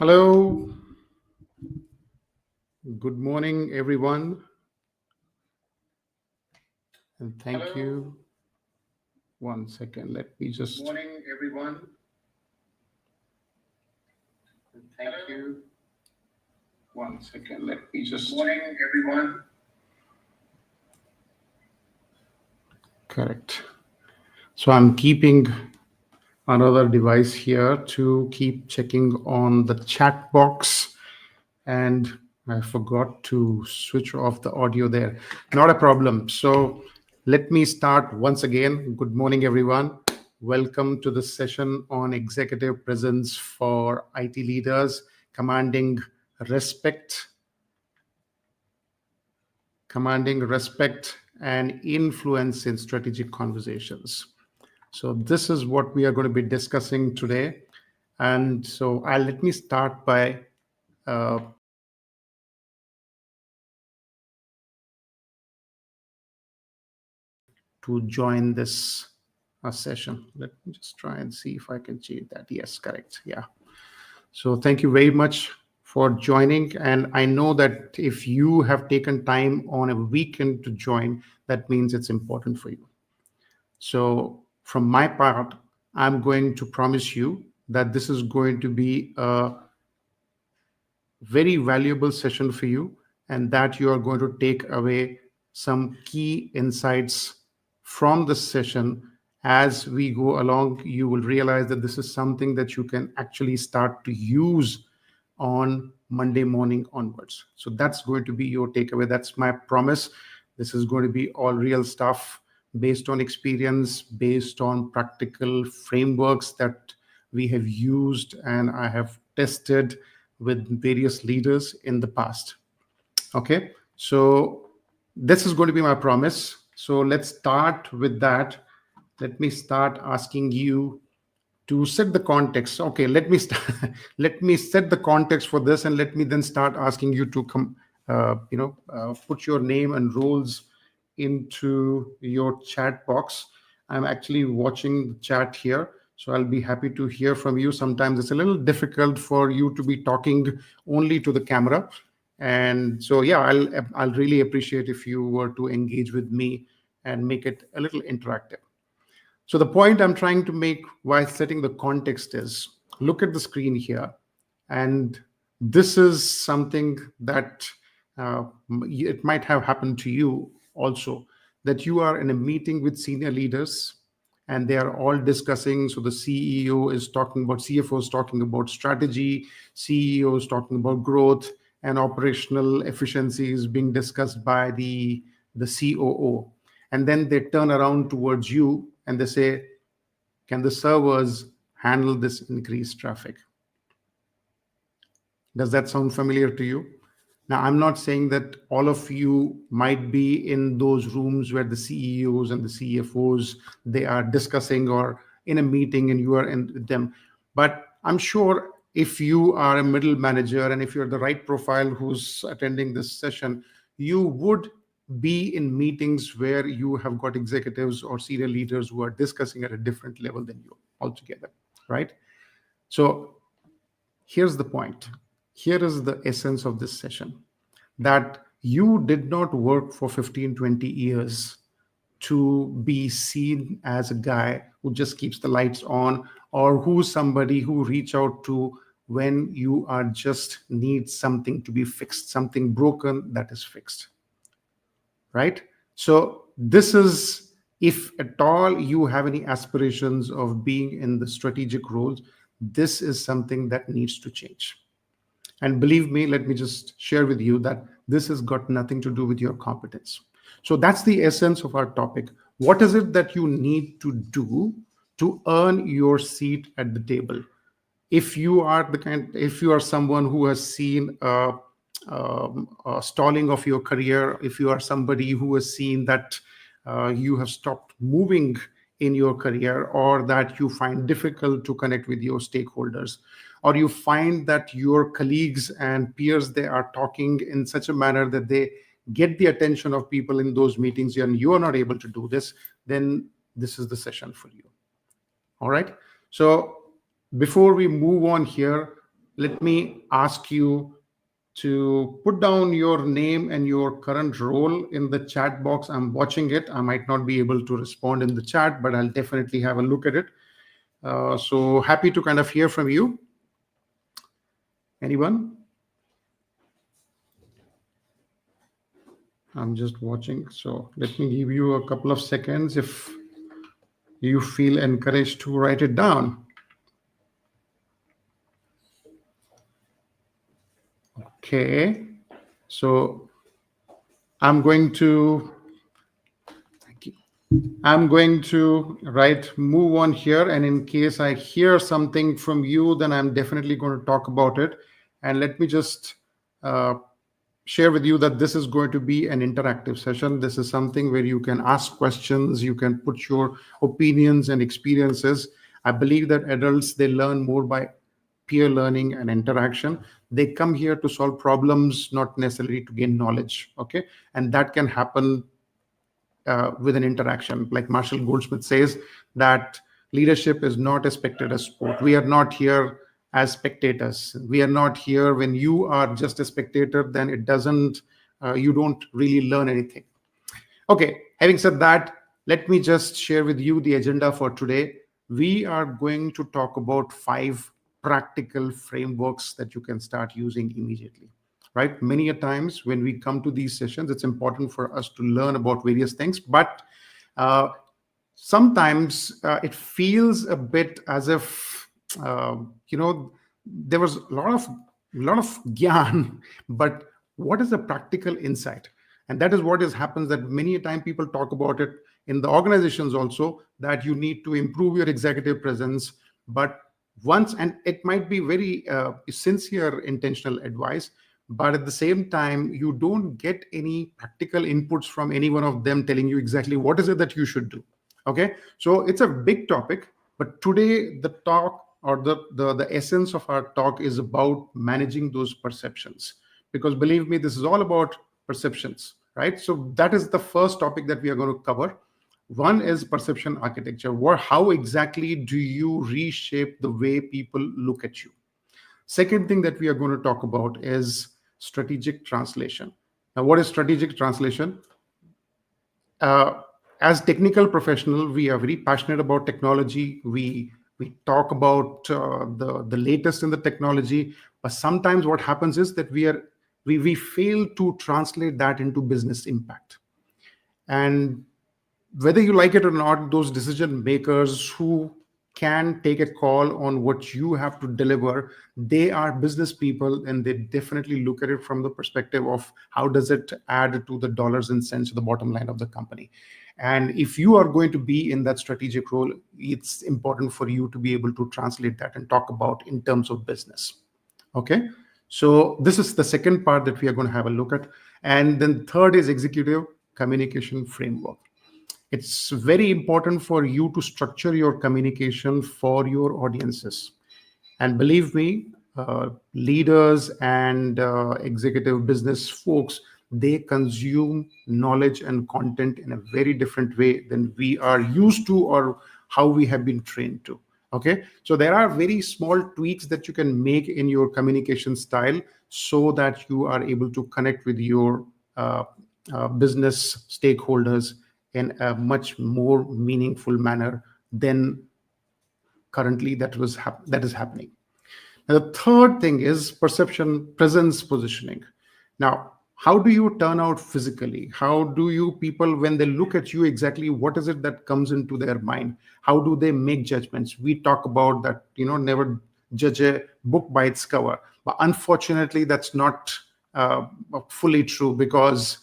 Hello, good morning, everyone, and thank you. One second, let me just. Good morning, everyone, and thank you. One second, let me just. Good morning, everyone. Correct. So I'm keeping another device here to keep checking on the chat box, and I forgot to switch off the audio there. Not a problem. So let me start once again. Good morning, everyone. Welcome to the session on executive presence for IT leaders, commanding respect, and influence in strategic conversations. So this is what we are going to be discussing today. And so let me start by uh, to join this session. Let me just try and see if I can change that. Yes, correct. Yeah. So thank you very much for joining. And I know that if you have taken time on a weekend to join, that means it's important for you. So from my part, I'm going to promise you that this is going to be a very valuable session for you, and that you are going to take away some key insights from this session. As we go along, you will realize that this is something that you can actually start to use on Monday morning onwards. So that's going to be your takeaway. That's my promise. This is going to be all real stuff, based on experience, based on practical frameworks that we have used and I have tested with various leaders in the past. Okay, so this is going to be my promise. So let's start with that. Let me start asking you to set the context. Okay, let me start, let me set the context for this, and let me then start asking you to come, put your name and roles into your chat box. I'm actually watching the chat here, so I'll be happy to hear from you. Sometimes it's a little difficult for you to be talking only to the camera, and so yeah, I'll really appreciate if you were to engage with me and make it a little interactive. So the point I'm trying to make while setting the context is, look at the screen here, and this is something that it might have happened to you also, that you are in a meeting with senior leaders and they are all discussing. So the CEO is talking about, CFO is talking about strategy, CEO is talking about growth, and operational efficiency is being discussed by the COO. And then they turn around towards you and they say, can the servers handle this increased traffic? Does that sound familiar to you? Now, I'm not saying that all of you might be in those rooms where the CEOs and the CFOs, they are discussing, or in a meeting and you are in with them. But I'm sure if you are a middle manager and if you're the right profile who's attending this session, you would be in meetings where you have got executives or senior leaders who are discussing at a different level than you altogether, right? So here's the point. Here is the essence of this session, that you did not work for 15, 20 years to be seen as a guy who just keeps the lights on, or who's somebody who reach out to when you are just need something to be fixed, something broken that is fixed, right? So this is, if at all you have any aspirations of being in the strategic roles, this is something that needs to change. And believe me, let me just share with you that this has got nothing to do with your competence. So that's the essence of our topic. What is it that you need to do to earn your seat at the table? If you are someone who has seen a stalling of your career, if you are somebody who has seen that you have stopped moving in your career, or that you find difficult to connect with your stakeholders, or you find that your colleagues and peers, they are talking in such a manner that they get the attention of people in those meetings, and you are not able to do this, then this is the session for you. All right. So before we move on here, let me ask you to put down your name and your current role in the chat box. I'm watching it. I might not be able to respond in the chat, but I'll definitely have a look at it. So happy to kind of hear from you. Anyone? I'm just watching. So let me give you a couple of seconds if you feel encouraged to write it down. Okay. So I'm going to, thank you. I'm going to move on here. And in case I hear something from you, then I'm definitely going to talk about it. And let me just share with you that this is going to be an interactive session. This is something where you can ask questions, you can put your opinions and experiences. I believe that adults, they learn more by peer learning and interaction. They come here to solve problems, not necessarily to gain knowledge. Okay. And that can happen with an interaction. Like Marshall Goldsmith says, that leadership is not a spectator sport. We are not here as spectators. We are not here when you are just a spectator, then it doesn't, you don't really learn anything. Okay, having said that, let me just share with you the agenda for today. We are going to talk about 5 practical frameworks that you can start using immediately. Right? Many a times when we come to these sessions, it's important for us to learn about various things, but sometimes it feels a bit as if there was a lot of gyan, but what is the practical insight? And that is what happens, that many a time people talk about it in the organizations also, that you need to improve your executive presence. But once, and it might be very sincere intentional advice, but at the same time you don't get any practical inputs from any one of them telling you exactly what is it that you should do. Okay, so it's a big topic, but today the talk, or the essence of our talk, is about managing those perceptions, because believe me, this is all about perceptions, right? So that is the first topic that we are going to cover. One is perception architecture. How exactly do you reshape the way people look at you? Second thing that we are going to talk about is strategic translation. Now, what is strategic translation? As technical professional, we are very passionate about technology. We talk about the latest in the technology, but sometimes what happens is that we fail to translate that into business impact. And whether you like it or not, those decision makers who can take a call on what you have to deliver, they are business people, and they definitely look at it from the perspective of how does it add to the dollars and cents to the bottom line of the company. And if you are going to be in that strategic role, it's important for you to be able to translate that and talk about in terms of business. Okay, so this is the second part that we are going to have a look at. And then third is executive communication framework. It's very important for you to structure your communication for your audiences. And believe me, leaders and executive business folks, they consume knowledge and content in a very different way than we are used to, or how we have been trained to. Okay, so there are very small tweaks that you can make in your communication style so that you are able to connect with your business stakeholders in a much more meaningful manner than currently that is happening. Now, the third thing is perception, presence, positioning. Now, how do you turn out physically? How do you people, when they look at you, exactly what is it that comes into their mind? How do they make judgments? We talk about that, never judge a book by its cover. But unfortunately, that's not fully true, because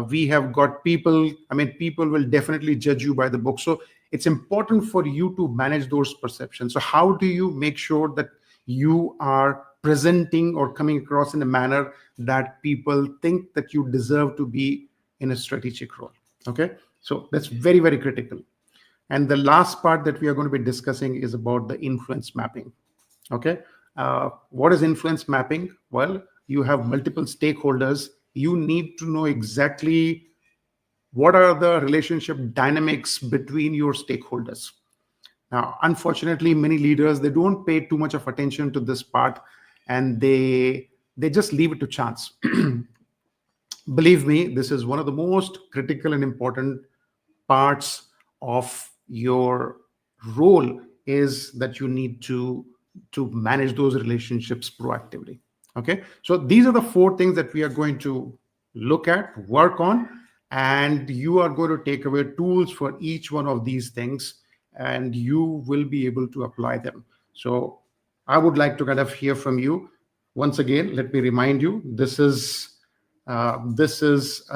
we have got people, people will definitely judge you by the book. So it's important for you to manage those perceptions. So how do you make sure that you are presenting or coming across in a manner that people think that you deserve to be in a strategic role? Okay, so that's very, very critical. And the last part that we are going to be discussing is about the influence mapping. Okay, what is influence mapping? Well, you have multiple stakeholders. You need to know exactly what are the relationship dynamics between your stakeholders. Now, unfortunately, many leaders, they don't pay too much of attention to this part. and they just leave it to chance. Believe me, this is one of the most critical and important parts of your role, is that you need to manage those relationships proactively. Okay, so these are the four things that we are going to look at, work on, and you are going to take away tools for each one of these things, and you will be able to apply them. So I would like to kind of hear from you. Once again, let me remind you, this is an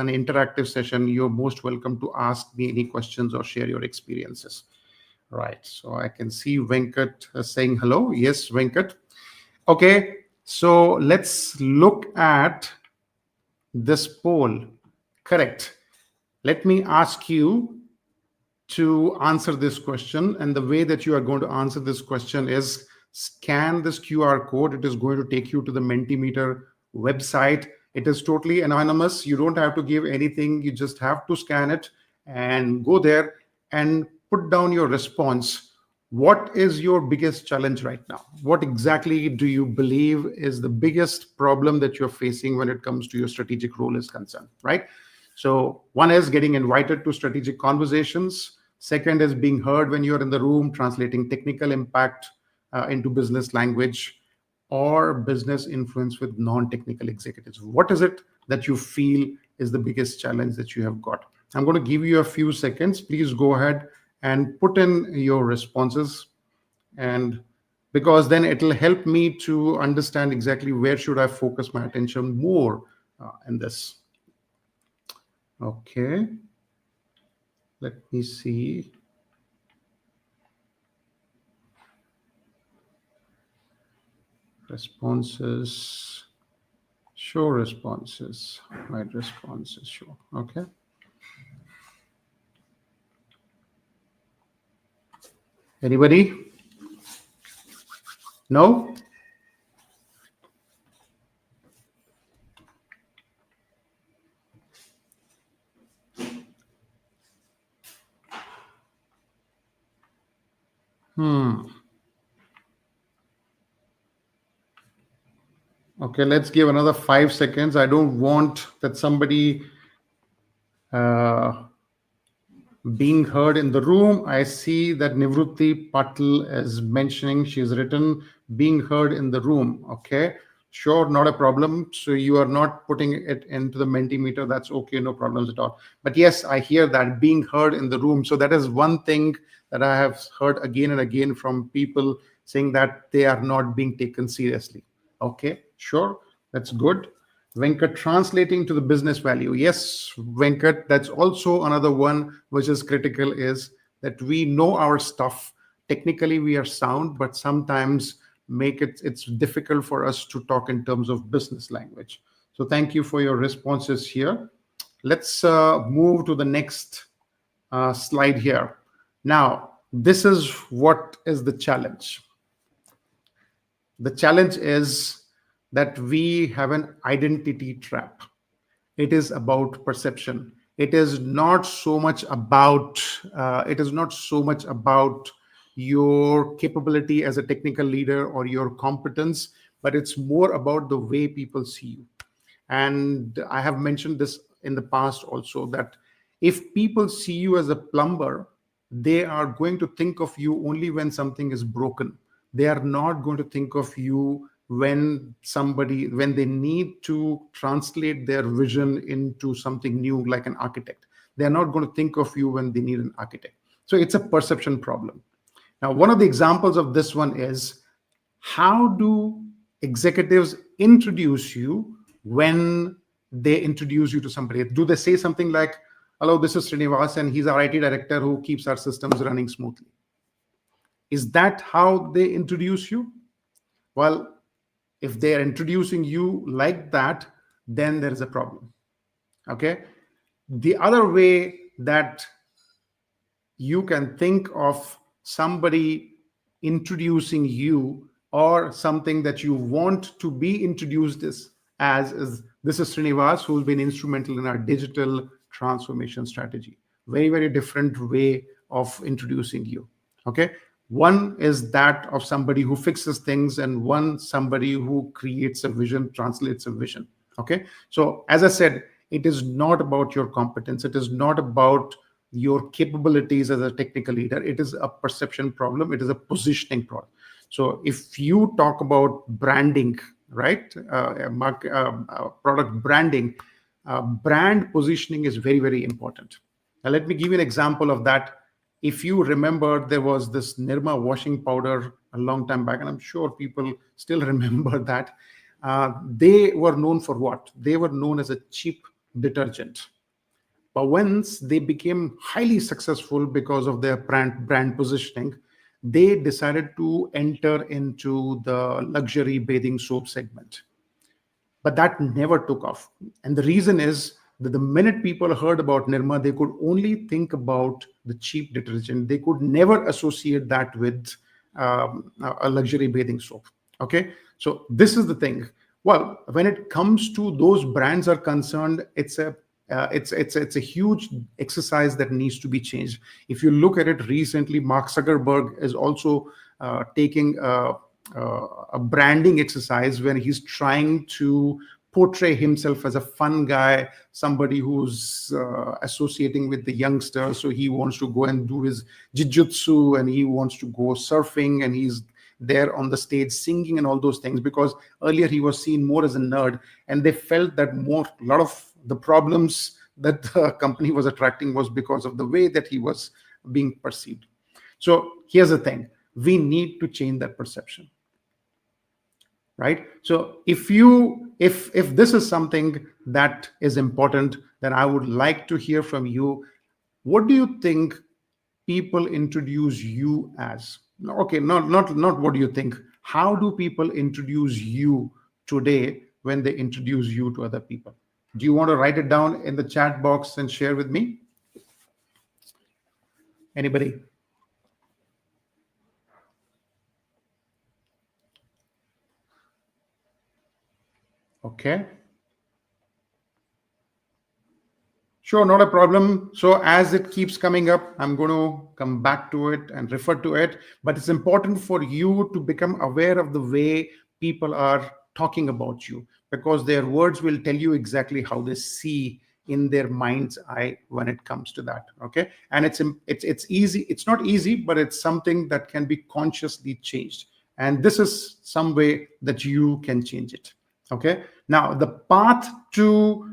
interactive session. You're most welcome to ask me any questions or share your experiences. Right. So I can see Venkat saying hello. Yes, Venkat. Okay. So let's look at this poll. Correct. Let me ask you to answer this question. And the way that you are going to answer this question is scan this QR code. It is going to take you to the Mentimeter website. It is totally anonymous. You don't have to give anything. You just have to scan it and go there and put down your response. What is your biggest challenge right now? What exactly do you believe is the biggest problem that you're facing when it comes to your strategic role is concerned, right? So one is getting invited to strategic conversations. Second is being heard when you're in the room, translating technical impact into business language, or business influence with non-technical executives. What is it that you feel is the biggest challenge that you have got? I'm going to give you a few seconds. Please go ahead and put in your responses, and because then it'll help me to understand exactly where should I focus my attention more in this. Okay, let me see. Responses, show responses, right? Responses, show. Okay. Anybody? No? Okay, let's give another 5 seconds. I don't want that somebody being heard in the room. I see that Nivruti Patil is mentioning, she's written being heard in the room. Okay, sure, not a problem. So you are not putting it into the Mentimeter. That's okay, no problems at all. But yes, I hear that being heard in the room. So that is one thing that I have heard again and again from people saying that they are not being taken seriously. Okay, sure, that's good. Venkat, translating to the business value. Yes, Venkat, that's also another one which is critical, is that we know our stuff. Technically, we are sound, but sometimes it's difficult for us to talk in terms of business language. So thank you for your responses here. Let's move to the next slide here. Now, this is what is the challenge. The challenge is that we have an identity trap. It is about perception. It is not so much about your capability as a technical leader or your competence, but it's more about the way people see you. And I have mentioned this in the past also, that if people see you as a plumber, they are going to think of you only when something is broken. They are not going to think of you when they need to translate their vision into something new, like an architect. They're not going to think of you when they need an architect. So it's a perception problem. Now, one of the examples of this one is, how do executives introduce you when they introduce you to somebody? Do they say something like, hello, this is Srinivas and he's our IT director who keeps our systems running smoothly? Is that how they introduce you? Well, if they are introducing you like that, then there is a problem. Okay. The other way that you can think of somebody introducing you, or something that you want to be introduced as is, this is Srinivas, who's been instrumental in our digital transformation strategy. Very, very different way of introducing you. Okay. One is that of somebody who fixes things, and one somebody who creates a vision, translates a vision. Okay. So as I said, it is not about your competence. It is not about your capabilities as a technical leader. It is a perception problem. It is a positioning problem. So if you talk about branding, right, product branding, brand positioning is very, very important. Now, let me give you an example of that. If you remember, there was this Nirma washing powder a long time back, and I'm sure people still remember that. They were known for what? They were known as a cheap detergent. But once they became highly successful because of their brand positioning, they decided to enter into the luxury bathing soap segment. But that never took off. And the reason is that the minute people heard about Nirma, they could only think about the cheap detergent. They could never associate that with a luxury bathing soap. Okay. So this is the thing. Well, when it comes to those brands are concerned, it's a huge exercise that needs to be changed. If you look at it recently, Mark Zuckerberg is also taking a branding exercise when he's trying to portray himself as a fun guy, somebody who's associating with the youngsters. So he wants to go and do his jiu-jitsu, and he wants to go surfing, and he's there on the stage singing and all those things, because earlier he was seen more as a nerd, and they felt that a lot of the problems that the company was attracting was because of the way that he was being perceived. So here's the thing. We need to change that perception, right? So if this is something that is important, then I would like to hear from you. What do you think people introduce you as? Okay, not what do you think. How do people introduce you today when they introduce you to other people? Do you want to write it down in the chat box and share with me? Anybody? Okay. Sure, not a problem. So as it keeps coming up, I'm going to come back to it and refer to it. But it's important for you to become aware of the way people are talking about you, because their words will tell you exactly how they see in their mind's eye when it comes to that. Okay. And it's easy. It's not easy, but it's something that can be consciously changed. And this is some way that you can change it. Okay. Now the path to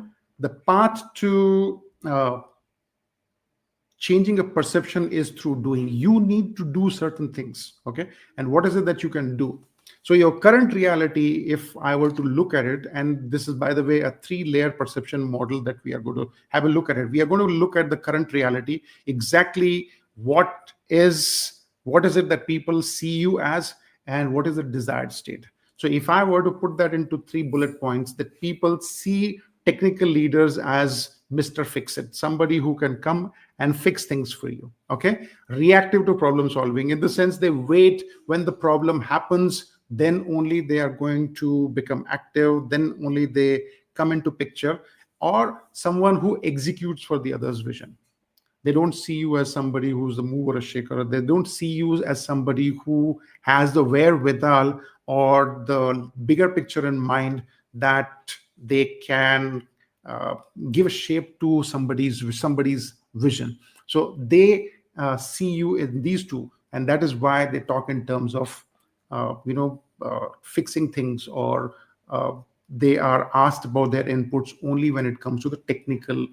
changing a perception is through doing. You need to do certain things. Okay. And what is it that you can do? So your current reality, if I were to look at it, and this is, by the way, a 3-layer perception model that we are going to have a look at it. We are going to look at the current reality, exactly what is it that people see you as, and what is the desired state. So if I were to put that into 3 bullet points, that people see technical leaders as Mr. Fix It, somebody who can come and fix things for you. Okay. Reactive to problem solving, in the sense they wait when the problem happens, then only they are going to become active, then only they come into picture. Or someone who executes for the other's vision. They don't see you as somebody who's the mover or shaker. They don't see you as somebody who has the wherewithal or the bigger picture in mind, that they can give a shape to somebody's vision. So they see you in these two, and that is why they talk in terms of fixing things, or they are asked about their inputs only when it comes to the technical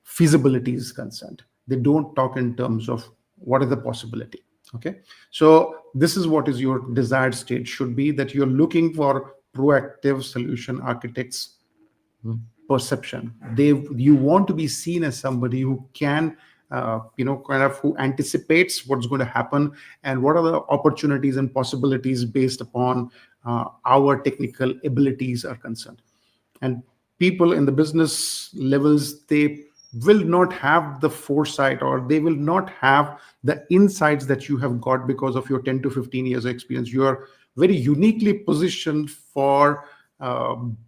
feasibility is concerned. They don't talk in terms of what is the possibility. Okay. So this is what is your desired state should be, that you're looking for proactive solution architects perception. You want to be seen as somebody who can who anticipates what's going to happen, and what are the opportunities and possibilities based upon our technical abilities are concerned. And people in the business levels, they will not have the foresight, or they will not have the insights that you have got because of your 10 to 15 years of experience. You are very uniquely positioned for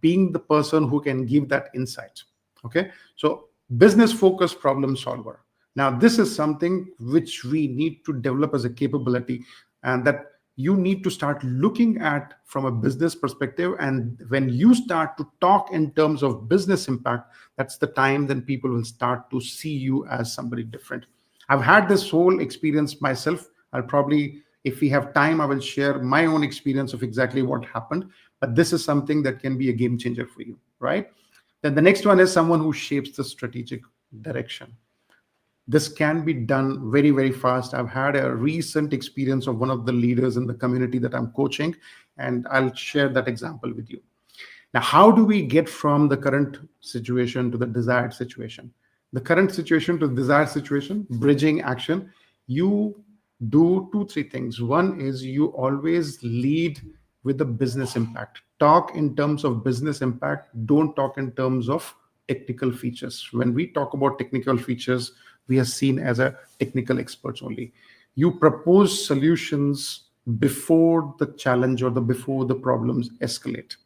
being the person who can give that insight. Okay. So business focused problem solver. Now, this is something which we need to develop as a capability, and that you need to start looking at from a business perspective. And when you start to talk in terms of business impact, that's the time then people will start to see you as somebody different. I've had this whole experience myself. I'll probably, if we have time, I will share my own experience of exactly what happened. But this is something that can be a game changer for you, right? Then the next one is someone who shapes the strategic direction. This can be done very, very fast. I've had a recent experience of one of the leaders in the community that I'm coaching, and I'll share that example with you. Now, how do we get from the current situation to the desired situation? The current situation to the desired situation, bridging action. You do two, three things. One is you always lead with the business impact. Talk in terms of business impact. Don't talk in terms of technical features. When we talk about technical features, we are seen as a technical experts only. You propose solutions before the challenge or the before the problems escalate.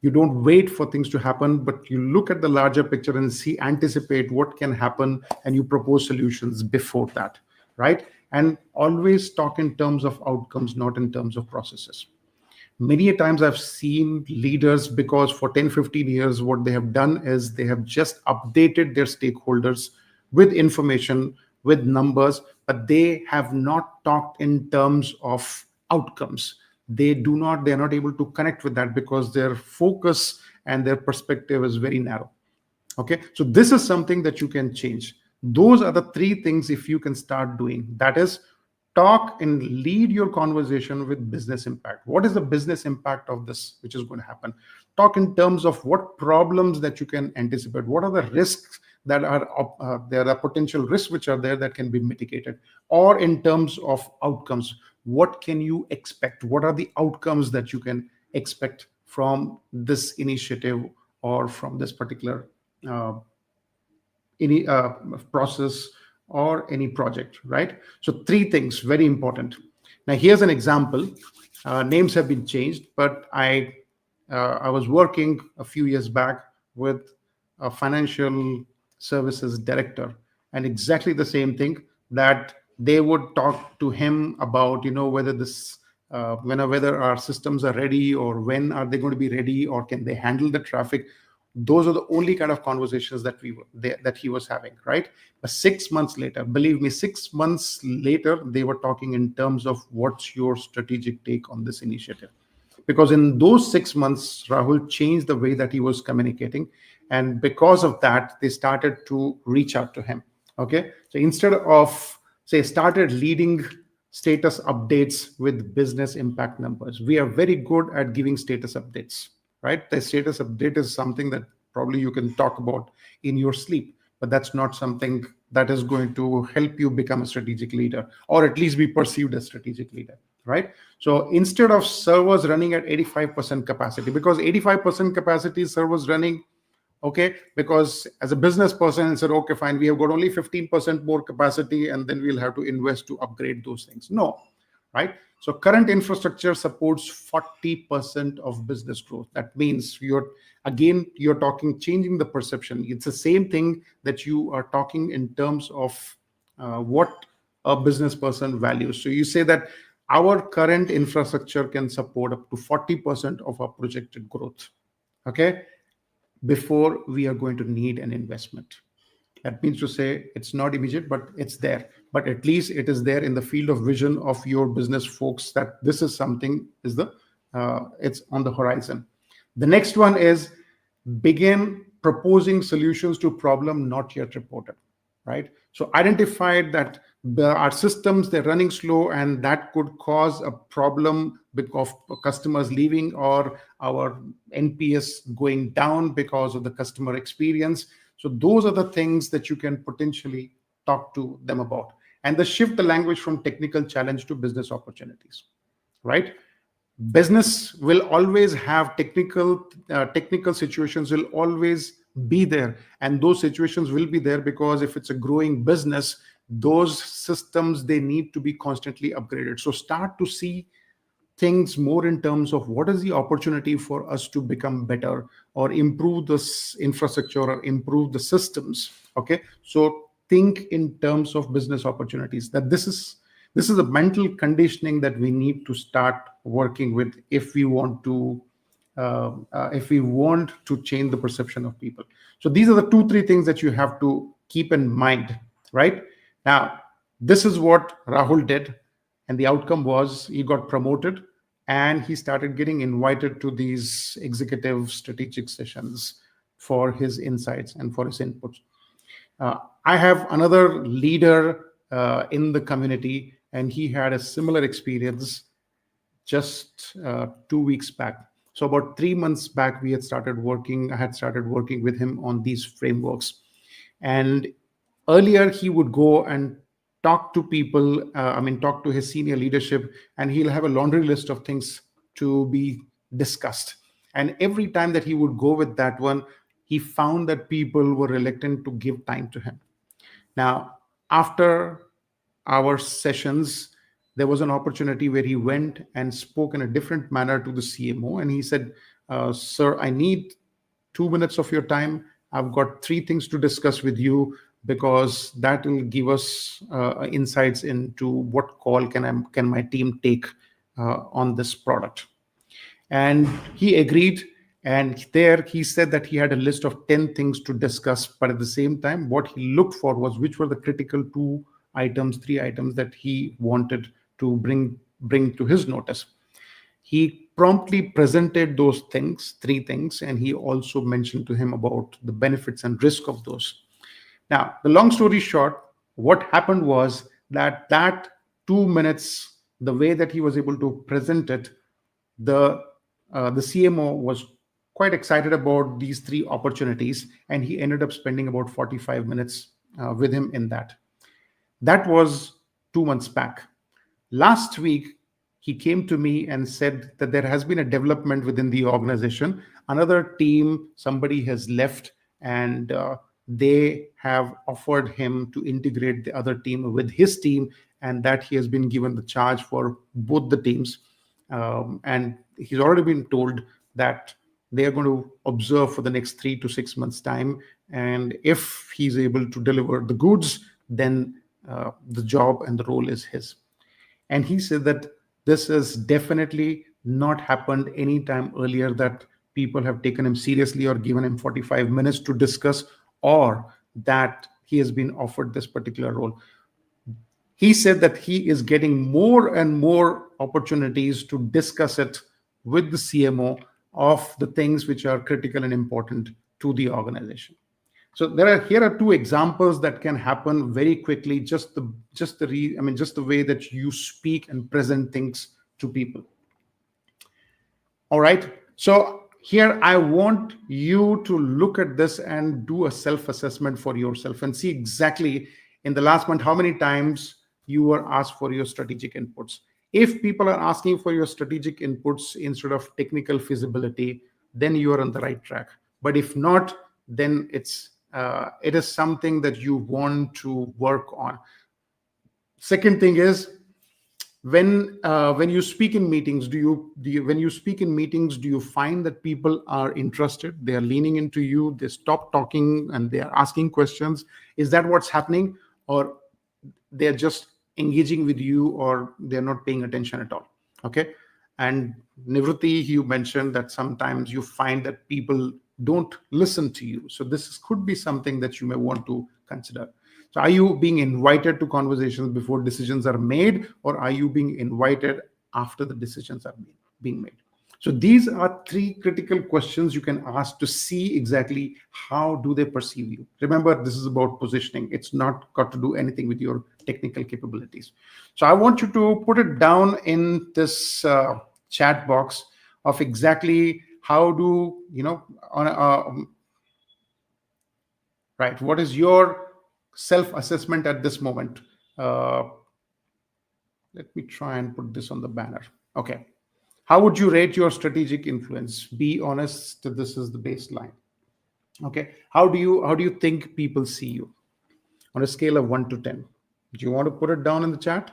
You don't wait for things to happen, but you look at the larger picture and see, anticipate what can happen, and you propose solutions before that, right? And always talk in terms of outcomes, not in terms of processes. Many a times I've seen leaders, because for 10, 15 years what they have done is they have just updated their stakeholders with information, with numbers, but they have not talked in terms of outcomes. They're not able to connect with that because their focus and their perspective is very narrow. Okay, so this is something that you can change. Those are the three things if you can start doing. That is, talk and lead your conversation with business impact. What is the business impact of this which is going to happen? Talk in terms of what problems that you can anticipate. What are the risks that are there are potential risks which are there that can be mitigated, or in terms of outcomes, what can you expect? What are the outcomes that you can expect from this initiative or from this particular uh, any process or any project, right? So three things very important. Now here's an example. Names have been changed, but I was working a few years back with a financial services director, and exactly the same thing, that they would talk to him about, whether this whether our systems are ready, or when are they going to be ready, or can they handle the traffic. Those are the only kind of conversations that that he was having, right? But 6 months later, believe me, 6 months later, they were talking in terms of what's your strategic take on this initiative. Because in those 6 months, Rahul changed the way that he was communicating, and because of that, they started to reach out to him. Okay, so instead of, say, started leading status updates with business impact numbers. We are very good at giving status updates, right? The status update is something that probably you can talk about in your sleep, but that's not something that is going to help you become a strategic leader, or at least be perceived as strategic leader, right? So instead of servers running at 85% capacity, because 85% capacity is servers running, okay, because as a business person, I said, okay, fine, we have got only 15% more capacity, and then we'll have to invest to upgrade those things. No, right? So current infrastructure supports 40% of business growth. That means you're talking, changing the perception. It's the same thing that you are talking in terms of what a business person values. So you say that our current infrastructure can support up to 40% of our projected growth. Okay, before we are going to need an investment. That means to say it's not immediate, but it's there. But at least it is there in the field of vision of your business folks, that this is something it's on the horizon. The next one is begin proposing solutions to problem not yet reported, right? So identified that our systems, they're running slow, and that could cause a problem because of customers leaving, or our NPS going down because of the customer experience. So those are the things that you can potentially talk to them about, and the shift the language from technical challenge to business opportunities, right? Business will always have technical situations will always be there, and those situations will be there because if it's a growing business, those systems, they need to be constantly upgraded. So start to see things more in terms of what is the opportunity for us to become better, or improve this infrastructure, or improve the systems. Okay, so think in terms of business opportunities. That this is a mental conditioning that we need to start working with if we want to change the perception of people. So these are the two, three things that you have to keep in mind, right? Now, this is what Rahul did, and the outcome was he got promoted and he started getting invited to these executive strategic sessions for his insights and for his inputs. I have another leader in the community, and he had a similar experience just 2 weeks back. So about 3 months back, we had started working. I had started working with him on these frameworks, and earlier he would go and talk to people. Talk to his senior leadership, and he'll have a laundry list of things to be discussed. And every time that he would go with that one, he found that people were reluctant to give time to him. Now, after our sessions, there was an opportunity where he went and spoke in a different manner to the CMO. And he said, Sir, I need 2 minutes of your time. I've got three things to discuss with you, because that will give us insights into what call can my team take on this product. And he agreed. And there he said that he had a list of 10 things to discuss, but at the same time, what he looked for was which were the critical two items, three items that he wanted to bring to his notice. He promptly presented those things, three things, and he also mentioned to him about the benefits and risk of those. Now, the long story short, what happened was that 2 minutes, the way that he was able to present it, the the CMO was quite excited about these three opportunities, and he ended up spending about 45 minutes with him in that. That was 2 months back. Last week, he came to me and said that there has been a development within the organization. Another team, somebody has left, and they have offered him to integrate the other team with his team, and that he has been given the charge for both the teams. And he's already been told that they are going to observe for the next 3 to 6 months' time. And if he's able to deliver the goods, then the job and the role is his. And he said that this has definitely not happened any time earlier, that people have taken him seriously or given him 45 minutes to discuss, or that he has been offered this particular role. He said that he is getting more and more opportunities to discuss it with the CMO of the things which are critical and important to the organization. So here are two examples that can happen very quickly. Just the way that you speak and present things to people. All right. So here I want you to look at this and do a self-assessment for yourself and see exactly in the last month how many times you were asked for your strategic inputs. If people are asking for your strategic inputs instead of technical feasibility, then you are on the right track. But if not, then it is something that you want to work on. Second thing is, when you speak in meetings, when you speak in meetings, do you find that people are interested, they are leaning into you, they stop talking and they are asking questions? Is that what's happening, or they're just engaging with you, or they're not paying attention at all? Okay. And Nivruti, you mentioned that sometimes you find that people don't listen to you, so this could be something that you may want to consider. So are you being invited to conversations before decisions are made, or are you being invited after the decisions are being made? So these are three critical questions you can ask to see exactly how do they perceive you. Remember, this is about positioning. It's not got to do anything with your technical capabilities. So I want you to put it down in this chat box of exactly how do, right, what is your self-assessment at this moment? Uh, Let me try and put this on the banner. Okay. How would you rate your strategic influence? Be honest, this is the baseline. Okay. How do you think people see you on a scale of 1 to 10? Do you want to put it down in the chat?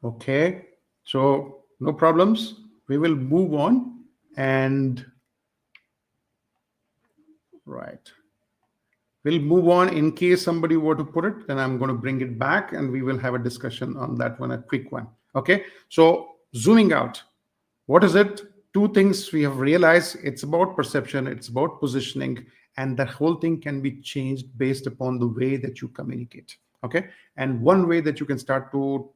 Okay, so no problems. We will move on. And right, we'll move on. In case somebody were to put it, then I'm going to bring it back and we will have a discussion on that one, a quick one. Okay, so zooming out, what is it? Two things we have realized: it's about perception, it's about positioning, and that whole thing can be changed based upon the way that you communicate. Okay, and one way that you can start to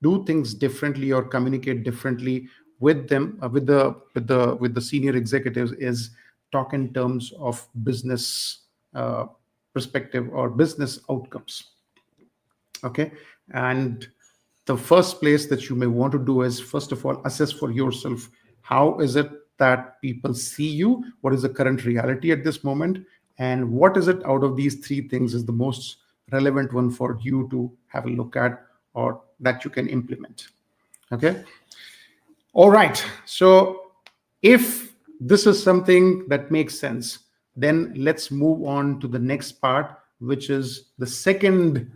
do things differently or communicate differently with them, with the senior executives, is talk in terms of business uh, perspective or business outcomes. Okay, and the first place that you may want to do is, first of all, assess for yourself: how is it that people see you, what is the current reality at this moment, and what is it out of these three things is the most relevant one for you to have a look at or that you can implement. Okay, all right. So if this is something that makes sense, then let's move on to the next part, which is the second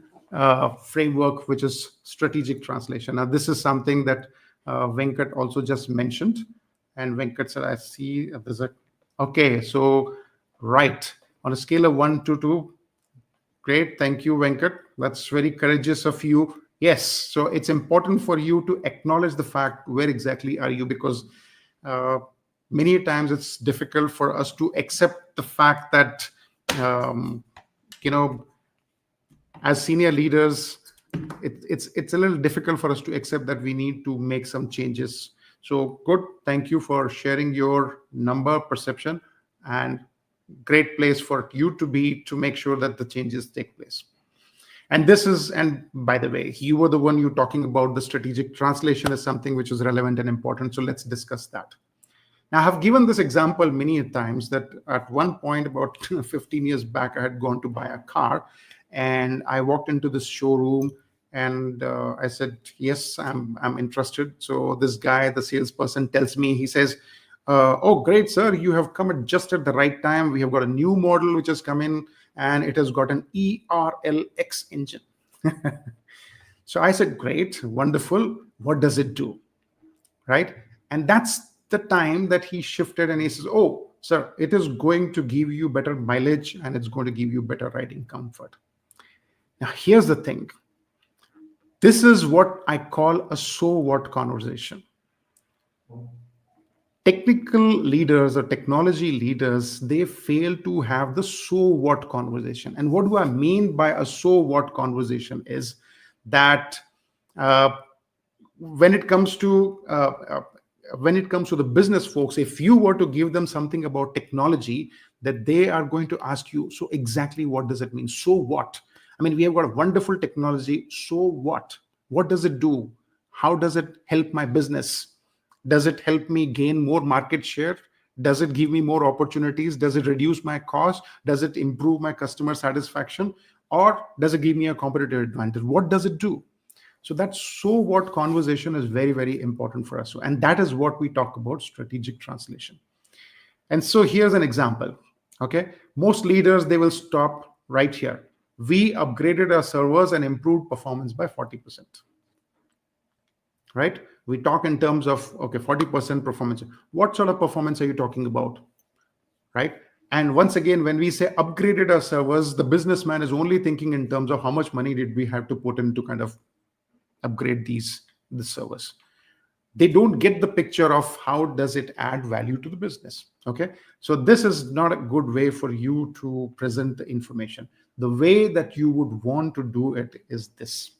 framework, which is strategic translation. Now, this is something that Venkat also just mentioned. And Venkat said, I see there's a. Okay, so right. On a scale of 1 to 2, great. Thank you, Venkat. That's very courageous of you. Yes. So it's important for you to acknowledge the fact where exactly are you, because uh, many times it's difficult for us to accept the fact that, um, you know, as senior leaders, it's a little difficult for us to accept that we need to make some changes. So good. Thank you for sharing your number perception, and great place for you to be to make sure that the changes take place. And this is, and by the way, you were the one you talking about the strategic translation is something which is relevant and important. So let's discuss that. Now, I have given this example many times that at one point, about 15 years back, I had gone to buy a car, and I walked into this showroom, and I said, yes, I'm interested. So this guy, the salesperson, tells me, he says, oh, great, sir, you have come at just at the right time. We have got a new model which has come in, and it has got an ERLX engine. So I said, great, wonderful. What does it do? Right? And that's the time that he shifted and he says, oh, sir, it is going to give you better mileage and it's going to give you better riding comfort. Now, here's the thing. This is what I call a so what conversation. Technical leaders or technology leaders, they fail to have the so what conversation. And what do I mean by a so what conversation is that uh, when it comes to when it comes to the business folks, if you were to give them something about technology, that they are going to ask you, so exactly what does it mean? So what? I mean, we have got a wonderful technology. So what? What does it do? How does it help my business? Does it help me gain more market share? Does it give me more opportunities? Does it reduce my cost? Does it improve my customer satisfaction? Or does it give me a competitive advantage? What does it do? So that so what conversation is very, very important for us. And that is what we talk about strategic translation. And so here's an example. Okay. Most leaders, they will stop right here. We upgraded our servers and improved performance by 40%. Right? We talk in terms of, okay, 40% performance. What sort of performance are you talking about? Right? And once again, when we say upgraded our servers, the businessman is only thinking in terms of how much money did we have to put in to kind of upgrade the servers. They don't get the picture of how does it add value to the business. Okay, so this is not a good way for you to present the information. The way that you would want to do it is this.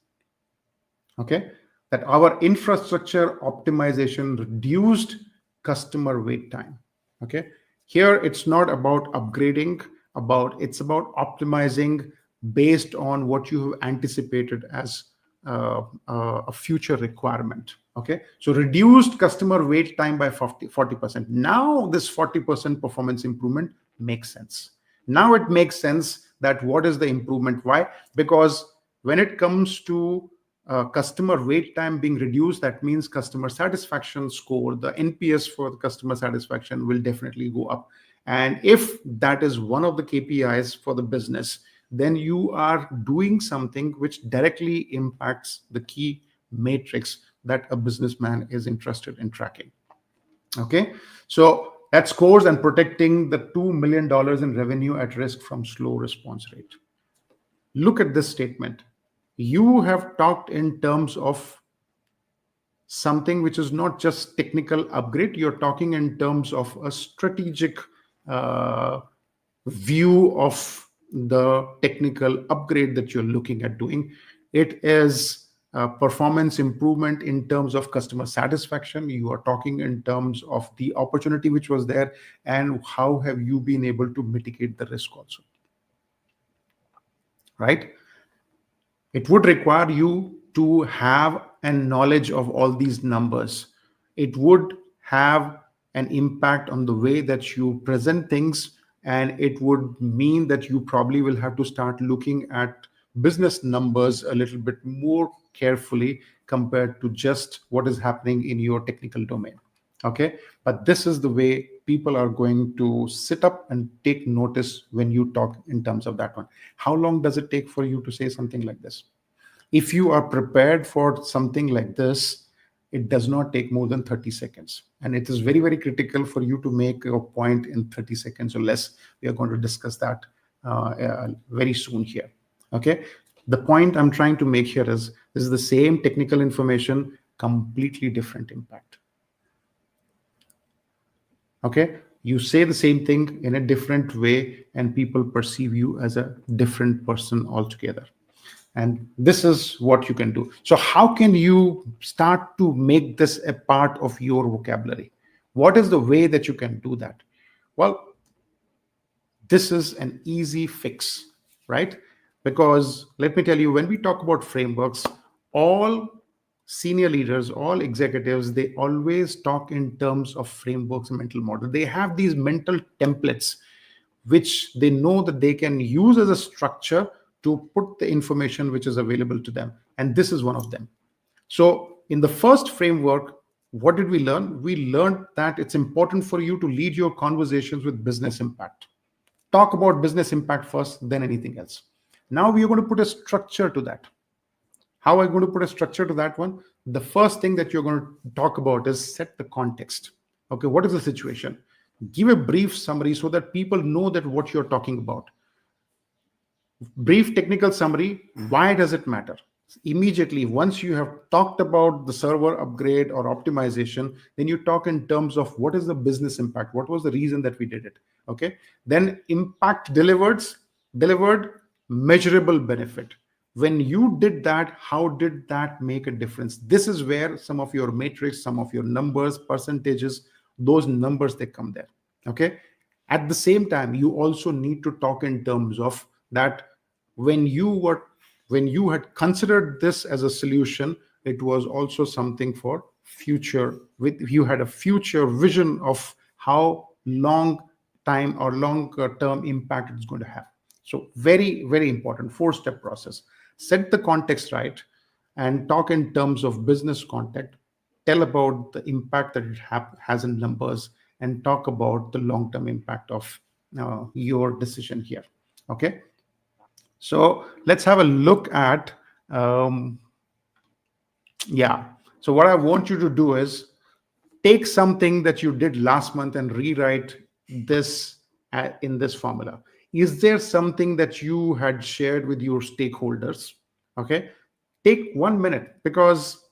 Okay, that our infrastructure optimization reduced customer wait time. Okay, here it's not about upgrading, it's about optimizing based on what you have anticipated as a future requirement. Okay, so reduced customer wait time by 40%. Now this 40% performance improvement makes sense. Now it makes sense that what is the improvement? Why? Because when it comes to customer wait time being reduced, that means customer satisfaction score, the NPS for the customer satisfaction will definitely go up. And if that is one of the KPIs for the business, then you are doing something which directly impacts the key matrix, that a businessman is interested in tracking. Okay, so at scores and protecting the $2 million in revenue at risk from slow response rate. Look at this statement. You have talked in terms of something which is not just technical upgrade. You're talking in terms of a strategic uh, view of the technical upgrade that you're looking at doing. It is performance improvement in terms of customer satisfaction. You are talking in terms of the opportunity which was there, and how have you been able to mitigate the risk also, right? It would require you to have a knowledge of all these numbers. It would have an impact on the way that you present things, and it would mean that you probably will have to start looking at business numbers a little bit more carefully compared to just what is happening in your technical domain. Okay, but this is the way people are going to sit up and take notice when you talk in terms of that one. How long does it take for you to say something like this? If you are prepared for something like this, it does not take more than 30 seconds. And it is very, very critical for you to make a point in 30 seconds or less. We are going to discuss that very soon here. Okay. The point I'm trying to make here is this is the same technical information, completely different impact. Okay. You say the same thing in a different way, and people perceive you as a different person altogether. And this is what you can do. So how can you start to make this a part of your vocabulary? What is the way that you can do that? Well, this is an easy fix, right? Because let me tell you, when we talk about frameworks, all senior leaders, all executives, they always talk in terms of frameworks and mental model. They have these mental templates which they know that they can use as a structure to put the information which is available to them. And this is one of them. So in the first framework, what did we learn? We learned that it's important for you to lead your conversations with business impact. Talk about business impact first, then anything else. Now we are going to put a structure to that. How are you going to put a structure to that one? The first thing that you're going to talk about is set the context. Okay, what is the situation? Give a brief summary so that people know that what you're talking about. Brief technical summary. Why does it matter? Immediately, once you have talked about the server upgrade or optimization, then you talk in terms of what is the business impact? What was the reason that we did it? Okay. Then impact delivered, measurable benefit. When you did that, how did that make a difference? This is where some of your matrix, some of your numbers, percentages, those numbers, they come there. Okay. At the same time, you also need to talk in terms of that when you had considered this as a solution, it was also something for future. You had a future vision of how long time or long term impact it's going to have. So very, very important 4-step process. Set the context right and talk in terms of business context. Tell about the impact that it has in numbers, and talk about the long-term impact of your decision here. Okay. So let's have a look at, So what I want you to do is take something that you did last month and rewrite this in this formula. Is there something that you had shared with your stakeholders? Okay. Take 1 minute, because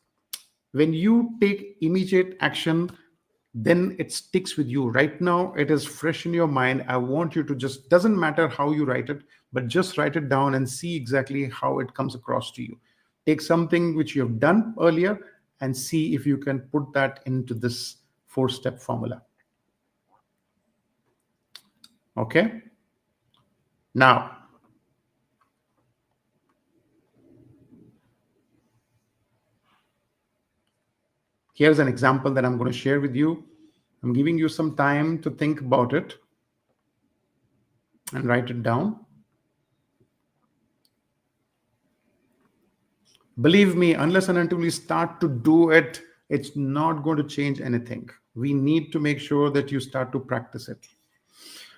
when you take immediate action, then it sticks with you. Right now, it is fresh in your mind. I want you to just, doesn't matter how you write it, but just write it down and see exactly how it comes across to you. Take something which you have done earlier and see if you can put that into this 4-step formula. Okay. Now, here's an example that I'm going to share with you. I'm giving you some time to think about it and write it down. Believe me, unless and until we start to do it, it's not going to change anything. We need to make sure that you start to practice it.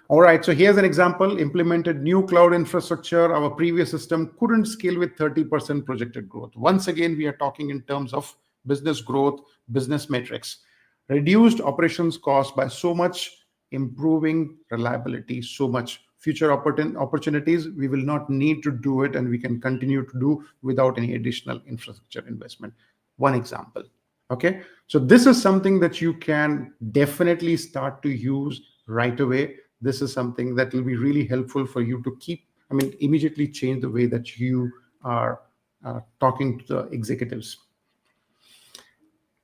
All right, so here's an example. Implemented new cloud infrastructure. Our previous system couldn't scale with 30% projected growth. Once again, we are talking in terms of business growth, business metrics. Reduced operations cost by so much, improving reliability so much. Future opportunities, we will not need to do it, and we can continue to do without any additional infrastructure investment. One example. Okay, so this is something that you can definitely start to use right away. This is something that will be really helpful for you to keep, I mean, immediately change the way that you are talking to the executives.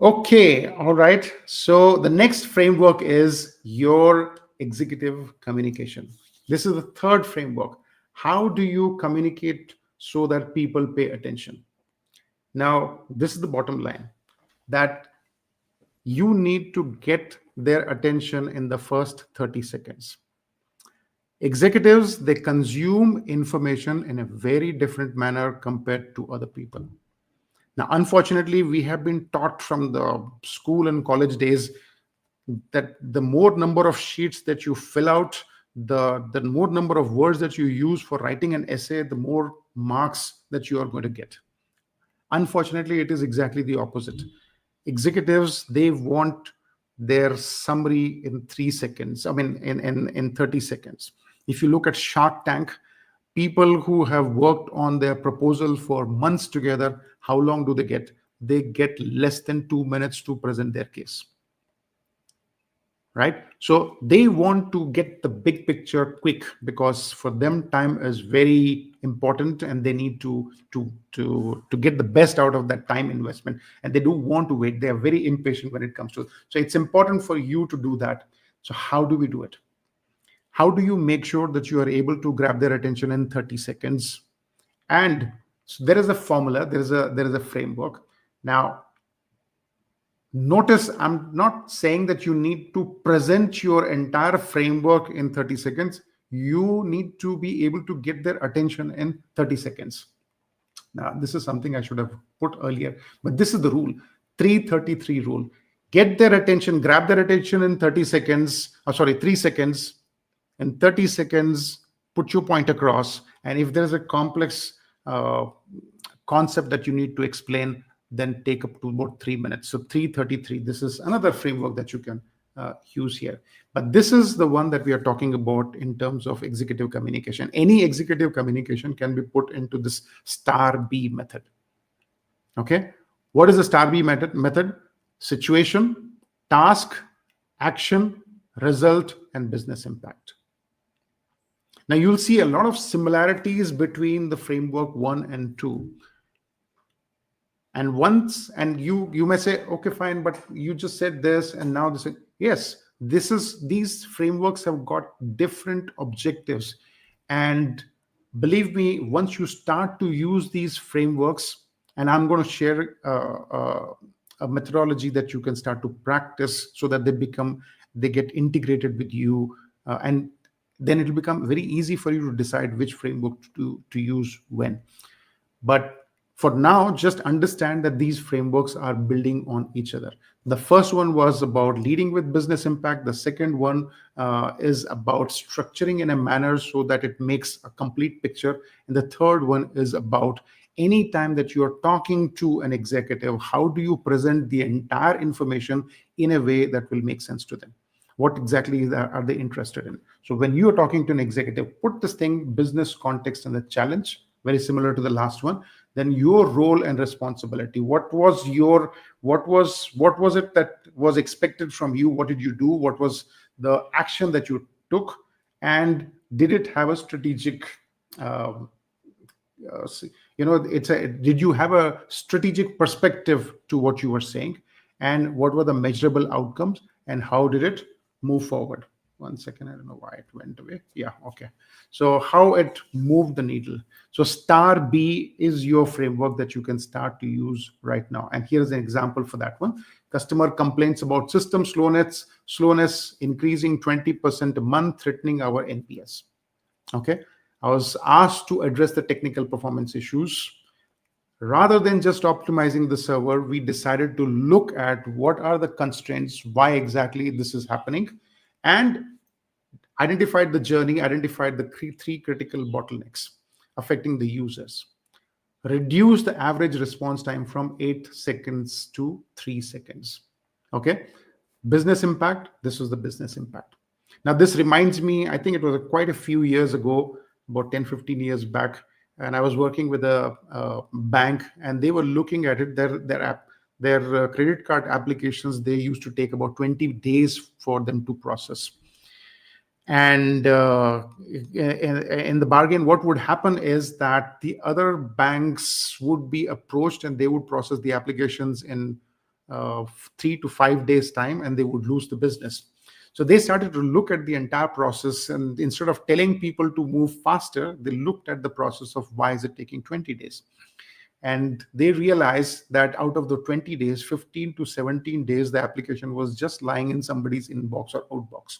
Okay, all right. So the next framework is your executive communication. This is the third framework. How do you communicate so that people pay attention? Now, this is the bottom line, that you need to get their attention in the first 30 seconds. Executives, they consume information in a very different manner compared to other people. Now, unfortunately, we have been taught from the school and college days that the more number of sheets that you fill out, the more number of words that you use for writing an essay, the more marks that you are going to get. Unfortunately, it is exactly the opposite. Executives, they want their summary in 3 seconds, I mean, in 30 seconds. If you look at Shark Tank, people who have worked on their proposal for months together, how long do they get? They get less than 2 minutes to present their case. Right? So they want to get the big picture quick, because for them time is very important, and they need to get the best out of that time investment, and they don't want to wait. They are very impatient when it comes to it. So it's important for you to do that. So how do we do it? How do you make sure that you are able to grab their attention in 30 seconds? And so there is a formula, there is a framework. Now, notice, I'm not saying that you need to present your entire framework in 30 seconds. You need to be able to get their attention in 30 seconds. Now, this is something I should have put earlier, but this is the rule, 333 rule. Get their attention, grab their attention in 30 seconds, 3 seconds. In 30 seconds, put your point across. And if there's a complex concept that you need to explain, then take up to about 3 minutes. So 333, this is another framework that you can use here. But this is the one that we are talking about in terms of executive communication. Any executive communication can be put into this star B method. Okay. What is the star B method? Situation, task, action, result, and business impact. Now you'll see a lot of similarities between the framework 1 and 2. And you may say, okay, fine, but you just said this and now this. Yes, these frameworks have got different objectives. And believe me, once you start to use these frameworks, and I'm going to share a methodology that you can start to practice so that they get integrated with you, and then it will become very easy for you to decide which framework to use when. But for now, just understand that these frameworks are building on each other. The first one was about leading with business impact. The second one is about structuring in a manner so that it makes a complete picture. And the third one is about any time that you're talking to an executive, how do you present the entire information in a way that will make sense to them? What exactly are they interested in? So when you're talking to an executive, put this thing, business context and the challenge, very similar to the last one. Then your role and responsibility. What was it that was expected from you? What did you do? What was the action that you took? And did it have a strategic, did you have a strategic perspective to what you were saying? And what were the measurable outcomes? And how did it move forward? 1 second, I don't know why it went away. Yeah, okay. So how it moved the needle. So star B is your framework that you can start to use right now. And here's an example for that one. Customer complaints about system slowness increasing 20% a month, threatening our NPS. Okay. I was asked to address the technical performance issues. Rather than just optimizing the server, we decided to look at what are the constraints, why exactly this is happening, and identified the journey, identified the three critical bottlenecks affecting the users. reduce the average response time from 8 seconds to 3 seconds. Okay. Business impact. This was the business impact. Now, this reminds me, I think it was quite a few years ago, about 10, 15 years back, and I was working with a bank, and they were looking at it, their credit card applications, they used to take about 20 days for them to process. And in the bargain, what would happen is that the other banks would be approached and they would process the applications in 3 to 5 days time, and they would lose the business. So they started to look at the entire process, and instead of telling people to move faster, they looked at the process of why is it taking 20 days. And they realized that out of the 20 days, 15 to 17 days, the application was just lying in somebody's inbox or outbox.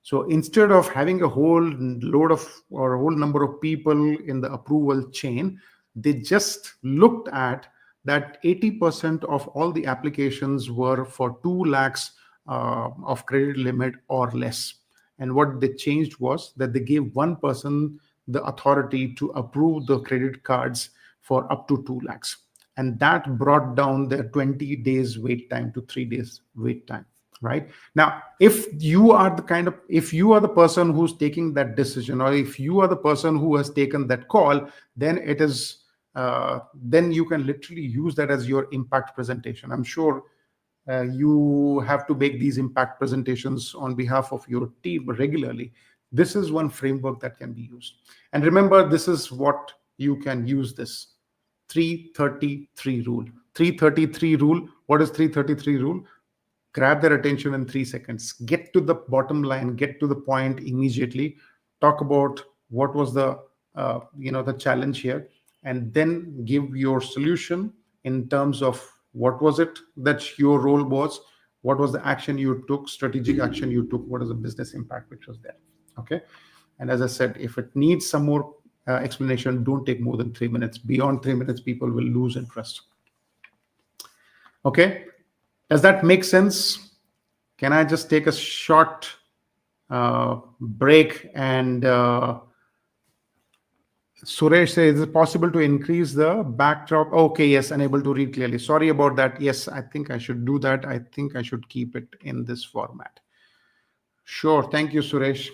So instead of having a whole load of or a whole number of people in the approval chain, they just looked at that 80% of all the applications were for 2 lakhs of credit limit or less. And what they changed was that they gave one person the authority to approve the credit cards for up to 2 lakhs. And that brought down the 20 days wait time to 3 days wait time. Right now, if you are the person who's taking that decision, or if you are the person who has taken that call, then it is then you can literally use that as your impact presentation. I'm sure you have to make these impact presentations on behalf of your team regularly. This is one framework that can be used. And remember, this is what you can use this 333 rule. 333 rule. What is 333 rule? Grab their attention in 3 seconds, get to the bottom line, get to the point immediately, talk about what was the the challenge here, and then give your solution in terms of what was it that your role was, what was the action you took, strategic action you took, what is the business impact which was there. Okay. And as I said, if it needs some more explanation, don't take more than 3 minutes. Beyond 3 minutes, people will lose interest. Okay. Does that make sense? Can I just take a short break? And Suresh says, is it possible to increase the backdrop? Okay, yes, unable to read clearly. Sorry about that. Yes, I think I should do that. I think I should keep it in this format. Sure. Thank you, Suresh.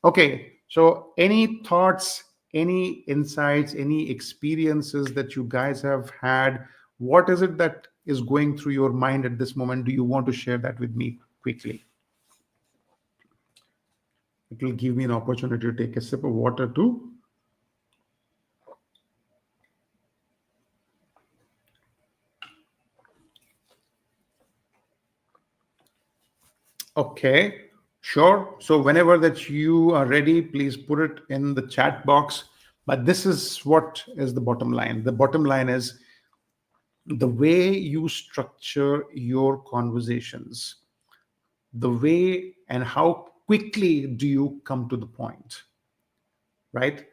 Okay. So any thoughts, any insights, any experiences that you guys have had? What is it that is going through your mind at this moment? Do you want to share that with me quickly? It will give me an opportunity to take a sip of water too. Okay, sure. So whenever that you are ready, please put it in the chat box. But this is what is the bottom line. The bottom line is the way you structure your conversations, the way and how quickly do you come to the point, right?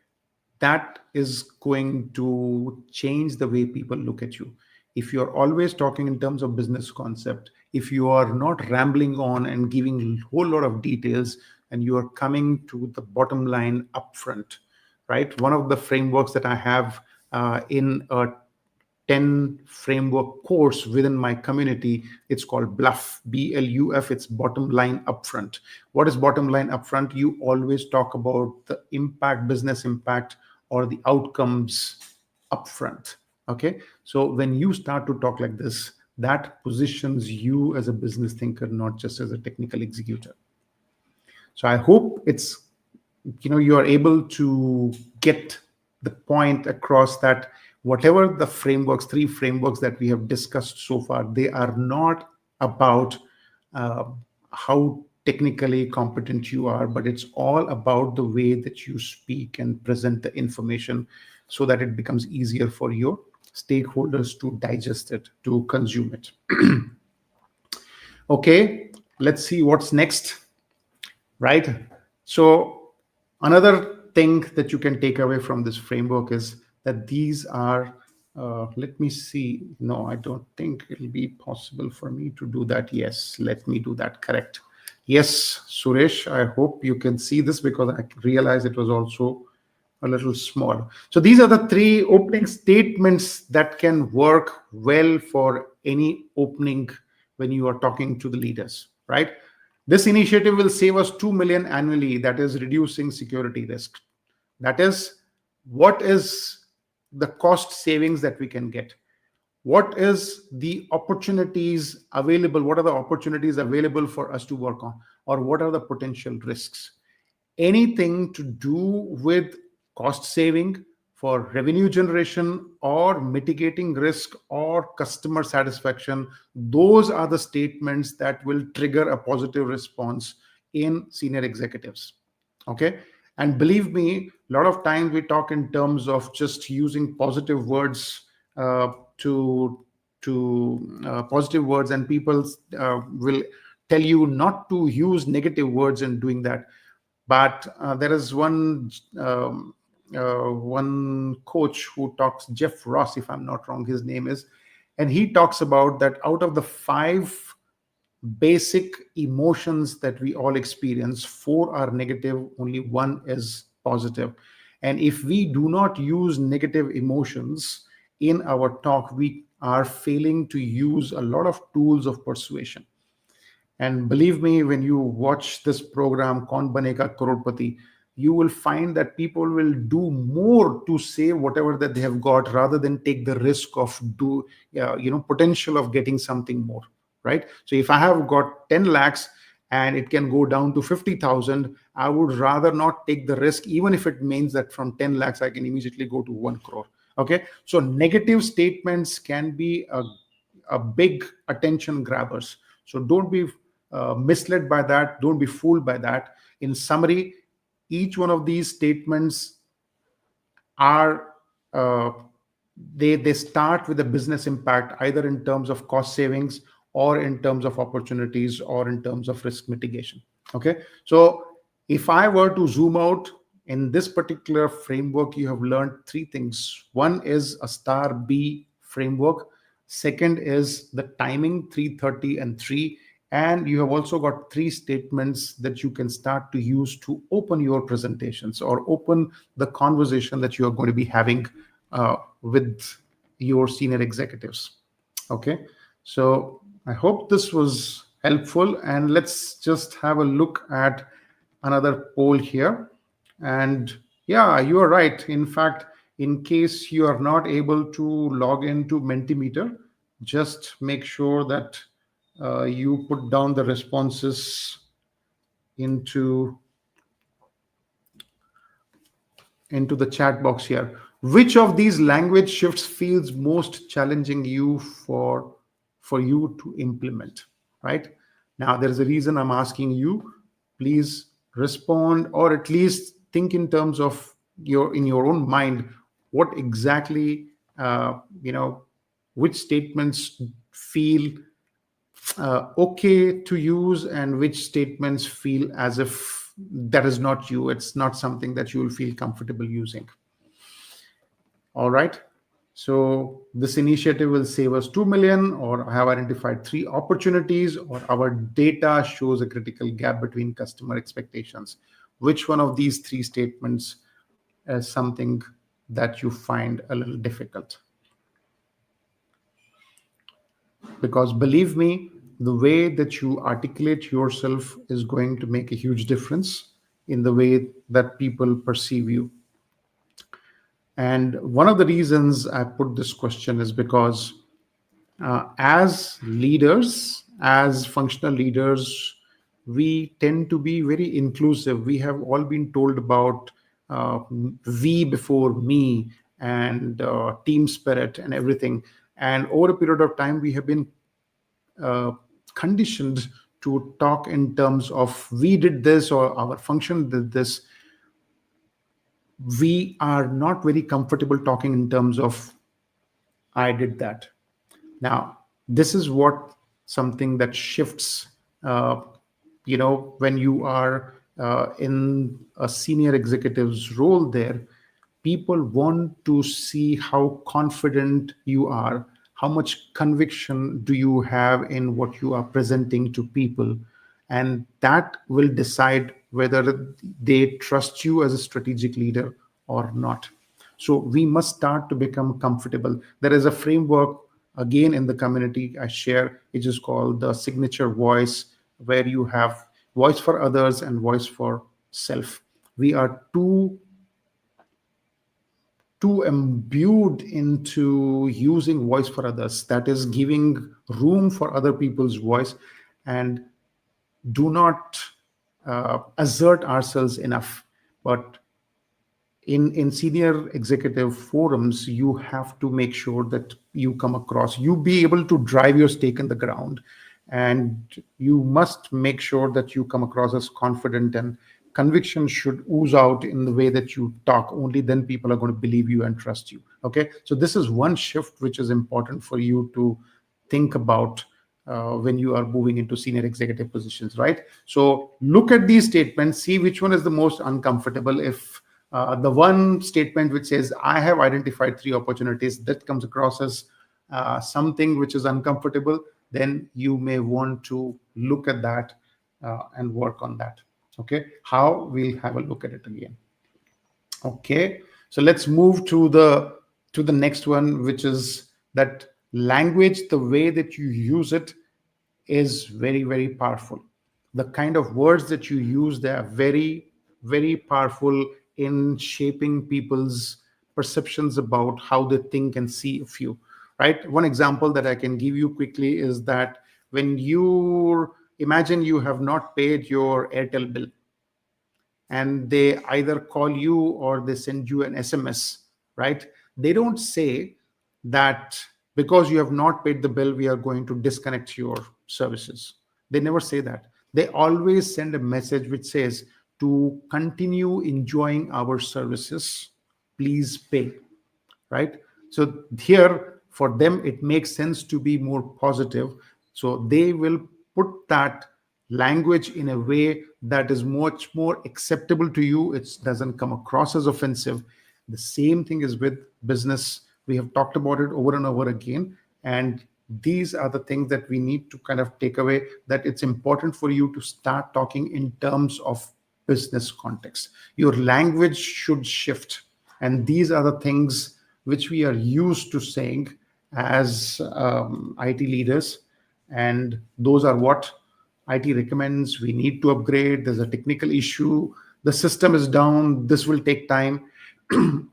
That is going to change the way people look at you. If you're always talking in terms of business concept, if you are not rambling on and giving a whole lot of details, and you are coming to the bottom line upfront, right? One of the frameworks that I have in a 10 framework course within my community, it's called BLUF, BLUF. It's bottom line upfront. What is bottom line upfront? You always talk about the impact, business impact, or the outcomes upfront. Okay. So when you start to talk like this, that positions you as a business thinker, not just as a technical executor. So I hope it's, you are able to get the point across that whatever the frameworks, 3 frameworks that we have discussed so far, they are not about how technically competent you are, but it's all about the way that you speak and present the information so that it becomes easier for your stakeholders to digest it, to consume it. Okay, let's see what's next, right? So another thing that you can take away from this framework is that these are, let me see. No, I don't think it'll be possible for me to do that. Yes, let me do that. Correct. Yes, Suresh, I hope you can see this because I realized it was also a little small. So these are the three opening statements that can work well for any opening when you are talking to the leaders, right? This initiative will save us 2 million annually, that is reducing security risk. That is what is the cost savings that we can get. What is the opportunities available? What are the opportunities available for us to work on? Or what are the potential risks? Anything to do with cost saving for revenue generation or mitigating risk or customer satisfaction, those are the statements that will trigger a positive response in senior executives. Okay. And believe me, a lot of times we talk in terms of just using positive words uh, to positive words, and people will tell you not to use negative words in doing that. But there is one coach who talks, Jeff Ross, if I'm not wrong, his name is, and he talks about that out of the five basic emotions that we all experience, four are negative, only one is positive. And if we do not use negative emotions in our talk, we are failing to use a lot of tools of persuasion. And believe me, when you watch this program, Kaun Banega Crorepati, you will find that people will do more to save whatever that they have got rather than take the risk of potential of getting something more, right? So if I have got 10 lakhs and it can go down to 50,000, I would rather not take the risk, even if it means that from 10 lakhs I can immediately go to 1 crore. Okay, so negative statements can be a big attention grabbers. So don't be misled by that. Don't be fooled by that. In summary, each one of these statements are uh, they start with a business impact, either in terms of cost savings or in terms of opportunities or in terms of risk mitigation. Okay, so if I were to zoom out in this particular framework, you have learned three things. One is a star B framework. Second is the timing, 3:30 and 3. And you have also got three statements that you can start to use to open your presentations or open the conversation that you are going to be having with your senior executives. Okay, so I hope this was helpful, and let's just have a look at another poll here. And yeah, you are right. In fact, in case you are not able to log into Mentimeter, just make sure that you put down the responses into the chat box here. Which of these language shifts feels most challenging you for you to implement? Right now, there is a reason I'm asking you. Please respond, or at least think in terms of your own mind. What exactly which statements feel okay to use, and which statements feel as if that is not you, it's not something that you will feel comfortable using. All right, so this initiative will save us 2 million, or I have identified three opportunities, or our data shows a critical gap between customer expectations. Which one of these three statements is something that you find a little difficult? Because believe me, the way that you articulate yourself is going to make a huge difference in the way that people perceive you. And one of the reasons I put this question is because as leaders, as functional leaders, we tend to be very inclusive. We have all been told about uh, we before me, and team spirit and everything. And over a period of time, we have been uh, conditioned to talk in terms of we did this or our function did this. We are not very comfortable talking in terms of I did that. Now, this is what something that shifts. When you are in a senior executive's role there, people want to see how confident you are, how much conviction do you have in what you are presenting to people, and that will decide whether they trust you as a strategic leader or not. So we must start to become comfortable. There is a framework again in the community I share, which is called the signature voice, where you have voice for others and voice for self. We are too imbued into using voice for others, that is giving room for other people's voice, and do not assert ourselves enough. But in senior executive forums, you have to make sure that you come across, you be able to drive your stake in the ground, and you must make sure that you come across as confident, and conviction should ooze out in the way that you talk. Only then people are going to believe you and trust you. Okay, so this is one shift which is important for you to think about when you are moving into senior executive positions, right? So look at these statements, see which one is the most uncomfortable. If the one statement which says, I have identified three opportunities, that comes across as something which is uncomfortable, then you may want to look at that and work on that. Okay, how? We'll have a look at it again. Okay, so let's move to the next one, which is that language, the way that you use it is very, very powerful. The kind of words that you use, they are very, very powerful in shaping people's perceptions about how they think and see of you, right? One example that I can give you quickly is that when you imagine you have not paid your Airtel bill, and they either call you or they send you an SMS, right? They don't say that because you have not paid the bill, we are going to disconnect your services. They never say that. They always send a message which says, to continue enjoying our services, please pay, right? So here for them it makes sense to be more positive, so they will put that language in a way that is much more acceptable to you. It doesn't come across as offensive. The same thing is with business. We have talked about it over and over again, and these are the things that we need to kind of take away, that it's important for you to start talking in terms of business context. Your language should shift, and these are the things which we are used to saying as IT leaders, and those are what IT recommends. We need to upgrade. There's a technical issue. The system is down. This will take time.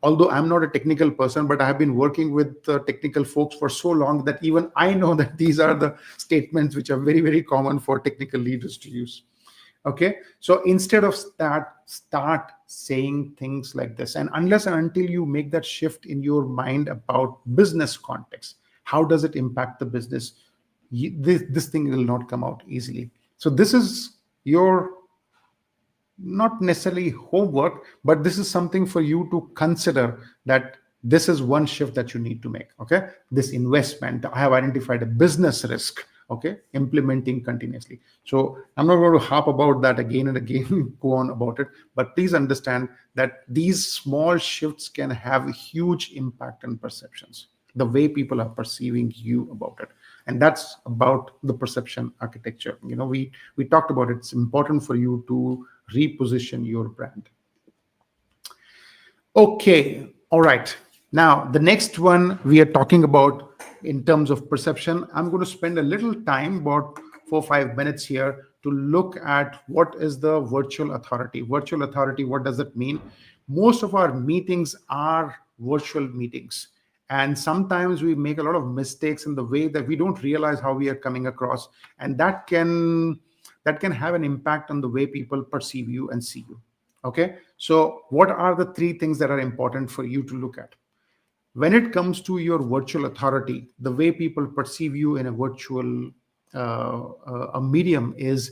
Although I'm not a technical person, but I have been working with technical folks for so long that even I know that these are the statements which are very, very common for technical leaders to use. Okay, so instead of that, start saying things like this. And unless and until you make that shift in your mind about business context, how does it impact the business? This thing will not come out easily. So this is your, not necessarily homework, but this is something for you to consider, that this is one shift that you need to make. Okay, this investment, I have identified a business risk. Okay, implementing continuously. So I'm not going to harp about that again and again, go on about it, but please understand that these small shifts can have a huge impact on perceptions, the way people are perceiving you about it. And that's about the perception architecture. You know, we talked about it. It's important for you to reposition your brand. Okay, all right. Now, the next one we are talking about in terms of perception, I'm going to spend a little time, about 4 or 5 minutes here, to look at what is the virtual authority. Virtual authority, what does it mean? Most of our meetings are virtual meetings. And sometimes we make a lot of mistakes in the way that we don't realize how we are coming across. And that can have an impact on the way people perceive you and see you. Okay, so what are the 3 things that are important for you to look at? When it comes to your virtual authority, the way people perceive you in a virtual a medium is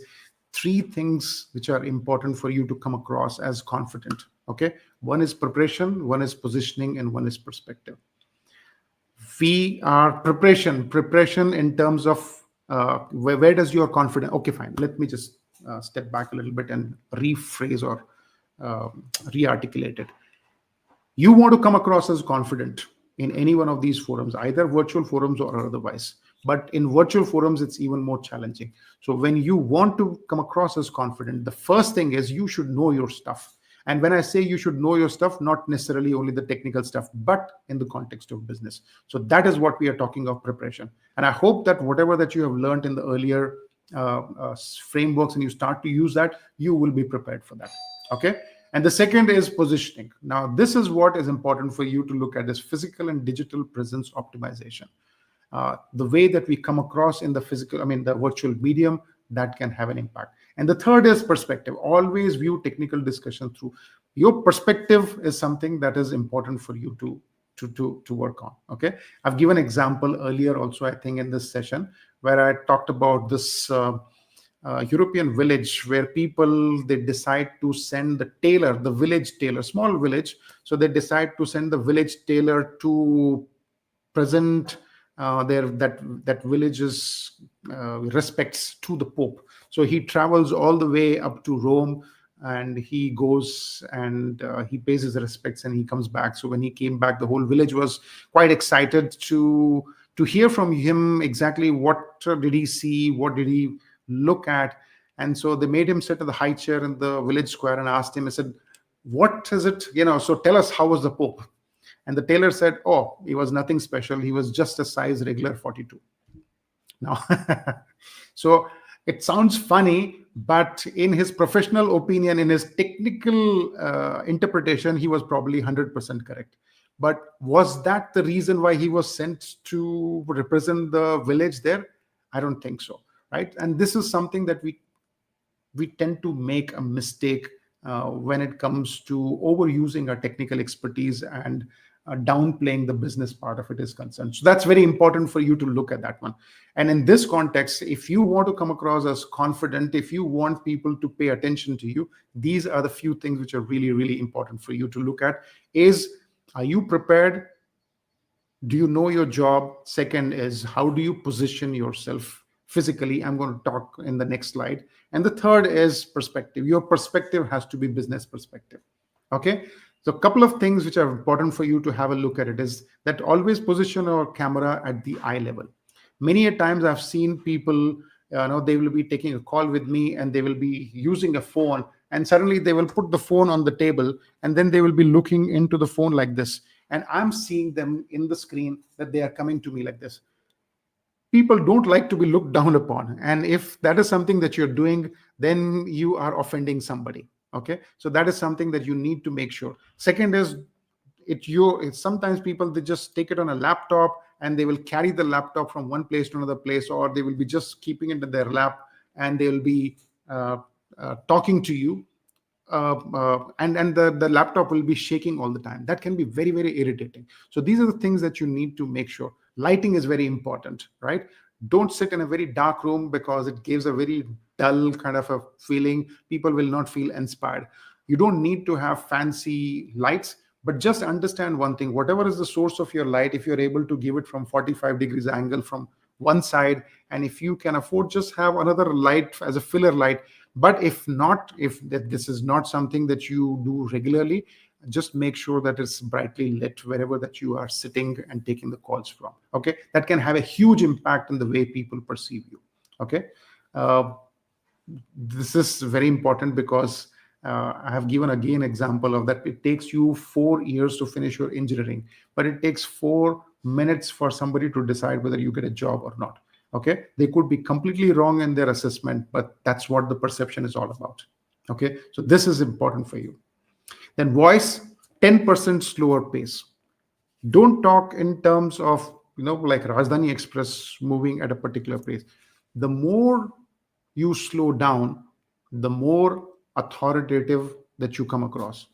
3 things which are important for you to come across as confident. Okay, one is preparation, one is positioning, and one is perspective. We are preparation in terms of where does your confidence. Okay, fine. Let me just step back a little bit and rephrase or re-articulate it. You want to come across as confident in any one of these forums, either virtual forums or otherwise. But in virtual forums, it's even more challenging. So when you want to come across as confident, the first thing is you should know your stuff. And when I say you should know your stuff, not necessarily only the technical stuff, but in the context of business. So that is what we are talking of preparation. And I hope that whatever that you have learned in the earlier frameworks and you start to use that, you will be prepared for that. Okay. And the second is positioning. Now, this is what is important for you to look at, is physical and digital presence optimization. The way that we come across in the physical, I mean, the virtual medium, that can have an impact. And the third is perspective. Always view technical discussion through your perspective is something that is important for you to work on. Okay. I've given example earlier also, I think in this session, where I talked about this European village where people, they decide to send the tailor, the village tailor, small village. So they decide to send the village tailor to present their that village's respects to the Pope. So he travels all the way up to Rome, and he goes and he pays his respects and he comes back. So when he came back, the whole village was quite excited to hear from him exactly what did he see, what did he look at. And so they made him sit in the high chair in the village square and asked him, I said, what is it, so tell us, how was the Pope? And the tailor said, oh, he was nothing special, he was just a size regular 42. Now so it sounds funny, but in his professional opinion, in his technical interpretation, he was probably 100% correct. But was that the reason why he was sent to represent the village there? I don't think so, right? And this is something that we tend to make a mistake when it comes to overusing our technical expertise and downplaying the business part of it is concerned. So that's very important for you to look at that one. And in this context, if you want to come across as confident, if you want people to pay attention to you, these are the few things which are really, really important for you to look at. Are you prepared? Do you know your job? Second is, how do you position yourself physically? I'm going to talk in the next slide. And the third is perspective. Your perspective has to be business perspective. Okay. So a couple of things which are important for you to have a look at it is that always position your camera at the eye level. Many a times I've seen people, they will be taking a call with me and they will be using a phone, and suddenly they will put the phone on the table and then they will be looking into the phone like this. And I'm seeing them in the screen that they are coming to me like this. People don't like to be looked down upon. And if that is something that you're doing, then you are offending somebody. Okay. So that is something that you need to make sure. Second is, it's sometimes people, they just take it on a laptop and they will carry the laptop from one place to another place, or they will be just keeping it in their lap and they'll be talking to you. And the laptop will be shaking all the time. That can be very, very irritating. So these are the things that you need to make sure. Lighting is very important, right? Don't sit in a very dark room because it gives a very dull kind of a feeling. People will not feel inspired. You don't need to have fancy lights, but just understand one thing. Whatever is the source of your light, if you're able to give it from 45 degrees angle from one side, and if you can afford, just have another light as a filler light. But if not, if this is not something that you do regularly, just make sure that it's brightly lit wherever that you are sitting and taking the calls from. Okay, that can have a huge impact on the way people perceive you. Okay, this is very important because I have given again example of that. It takes you 4 years to finish your engineering, but it takes 4 minutes for somebody to decide whether you get a job or not. Okay, they could be completely wrong in their assessment, but that's what the perception is all about. Okay, so this is important for you. Then voice, 10% slower pace. Don't talk in terms of, like Rajdhani Express moving at a particular pace. The more you slow down, the more authoritative that you come across.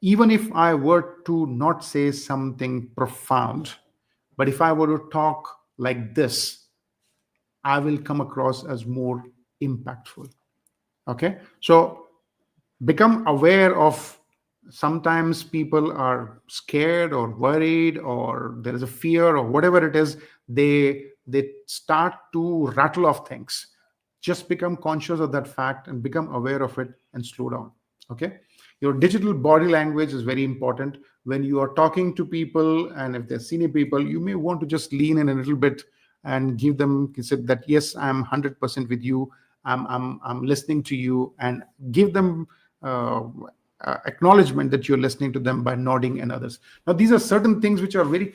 Even if I were to not say something profound, but if I were to talk like this, I will come across as more impactful. Okay, so become aware of, sometimes people are scared or worried, or there is a fear or whatever it is, they start to rattle off things. Just become conscious of that fact and become aware of it and slow down. Okay, your digital body language is very important when you are talking to people, and if they're senior people, you may want to just lean in a little bit and give them, say that yes, I'm 100% with you, I'm listening to you, and give them acknowledgement that you're listening to them by nodding and others. Now, these are certain things which are very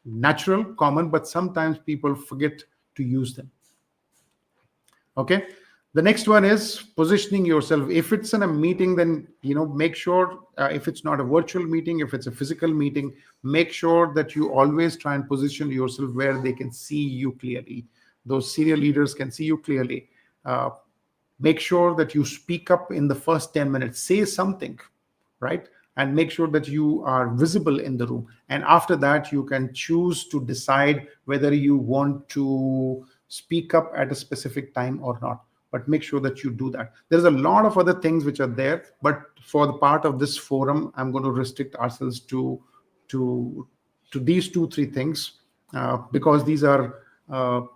natural, common, but sometimes people forget to use them. Okay. The next one is positioning yourself. If it's in a meeting, then make sure, if it's not a virtual meeting, if it's a physical meeting, make sure that you always try and position yourself where they can see you clearly. Those senior leaders can see you clearly. Make sure that you speak up in the first 10 minutes, say something, right? And make sure that you are visible in the room. And after that, you can choose to decide whether you want to speak up at a specific time or not. But make sure that you do that. There's a lot of other things which are there, but for the part of this forum, I'm going to restrict ourselves to these 2-3 things, because these are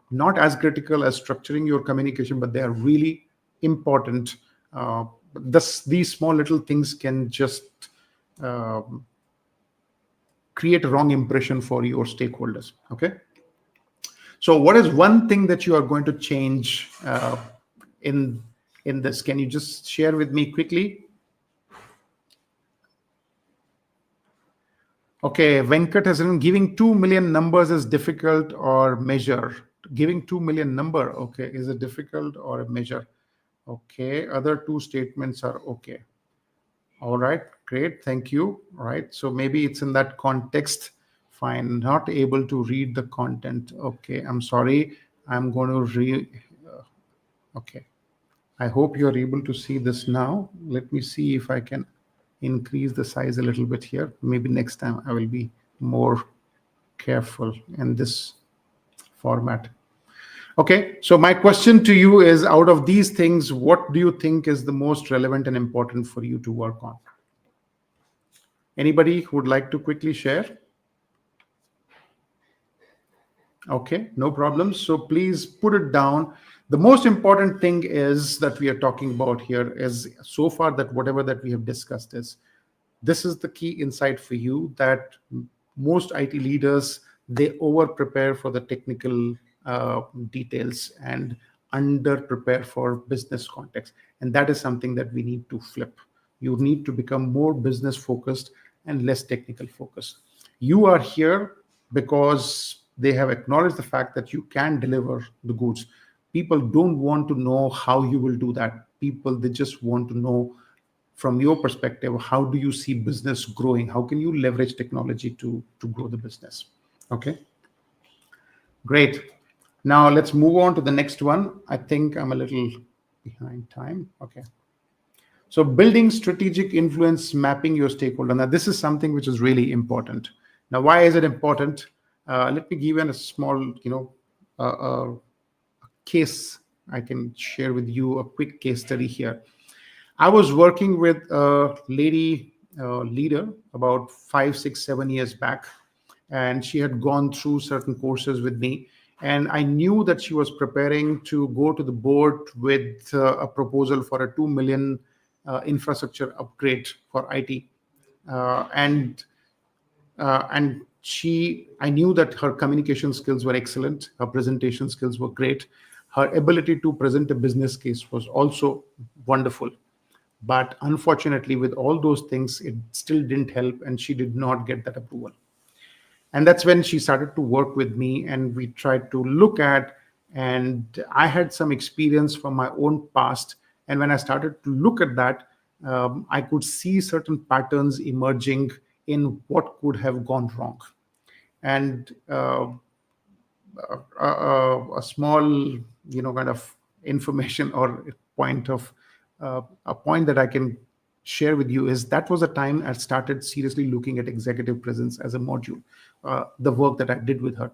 not as critical as structuring your communication, but they are really important. These small little things can just create a wrong impression for your stakeholders. Okay. So what is one thing that you are going to change in this? Can you just share with me quickly? Okay, Venkat has written, giving 2 million numbers is difficult or measure. Giving 2 million number, okay, is it difficult or a measure? Okay, other 2 statements are okay. All right, great, thank you. All right, so maybe it's in that context. Fine, not able to read the content. Okay, I'm sorry. I'm going to okay. I hope you're able to see this now. Let me see if I can increase the size a little bit here. Maybe next time I will be more careful in this format. Okay, so my question to you is, out of these things, what do you think is the most relevant and important for you to work on? Anybody who would like to quickly share? Okay, no problem. So please put it down. The most important thing is that we are talking about here is, so far, that whatever that we have discussed is, this is the key insight for you, that most IT leaders, they over prepare for the technical details and under prepare for business context. And that is something that we need to flip. You need to become more business focused and less technical focused. You are here because they have acknowledged the fact that you can deliver the goods. People don't want to know how you will do that. They just want to know, from your perspective, how do you see business growing? How can you leverage technology to grow the business? Okay, great. Now let's move on to the next one. I think I'm a little behind time. Okay. So building strategic influence, mapping your stakeholder. Now this is something which is really important. Now, why is it important? Let me give you a small, case. I can share with you a quick case study here. I was working with a lady leader about 5, 6, 7 years back, and she had gone through certain courses with me. And I knew that she was preparing to go to the board with a proposal for a 2 million infrastructure upgrade for IT. And I knew that her communication skills were excellent. Her presentation skills were great. Her ability to present a business case was also wonderful. But unfortunately, with all those things, it still didn't help, and she did not get that approval. And that's when she started to work with me, and we tried to look at, and I had some experience from my own past. And when I started to look at that, I could see certain patterns emerging in what could have gone wrong. And a small, kind of information or a point that I can share with you is, that was the time I started seriously looking at executive presence as a module, the work that I did with her.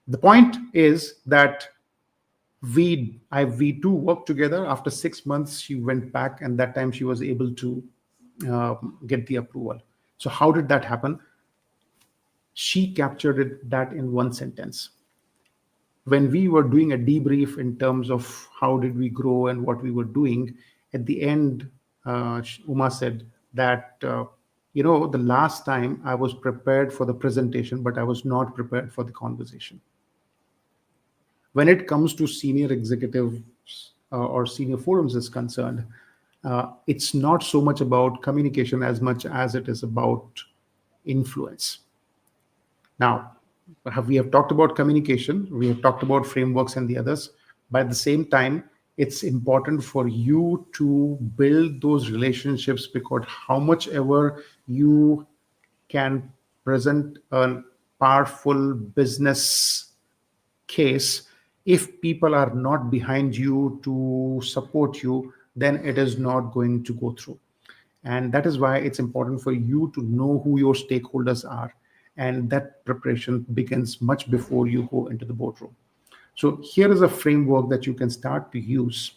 The point is that we two worked together. After 6 months, she went back, and that time she was able to get the approval. So how did that happen? She captured that in one sentence. When we were doing a debrief in terms of how did we grow and what we were doing, at the end, Uma said that, the last time I was prepared for the presentation, but I was not prepared for the conversation. When it comes to senior executives or senior forums is concerned, It's not so much about communication as much as it is about influence. Now, we have talked about communication, we have talked about frameworks and the others, but at the same time, it's important for you to build those relationships, because how much ever you can present a powerful business case, if people are not behind you to support you, then it is not going to go through. And that is why it's important for you to know who your stakeholders are, and that preparation begins much before you go into the boardroom. So here is a framework that you can start to use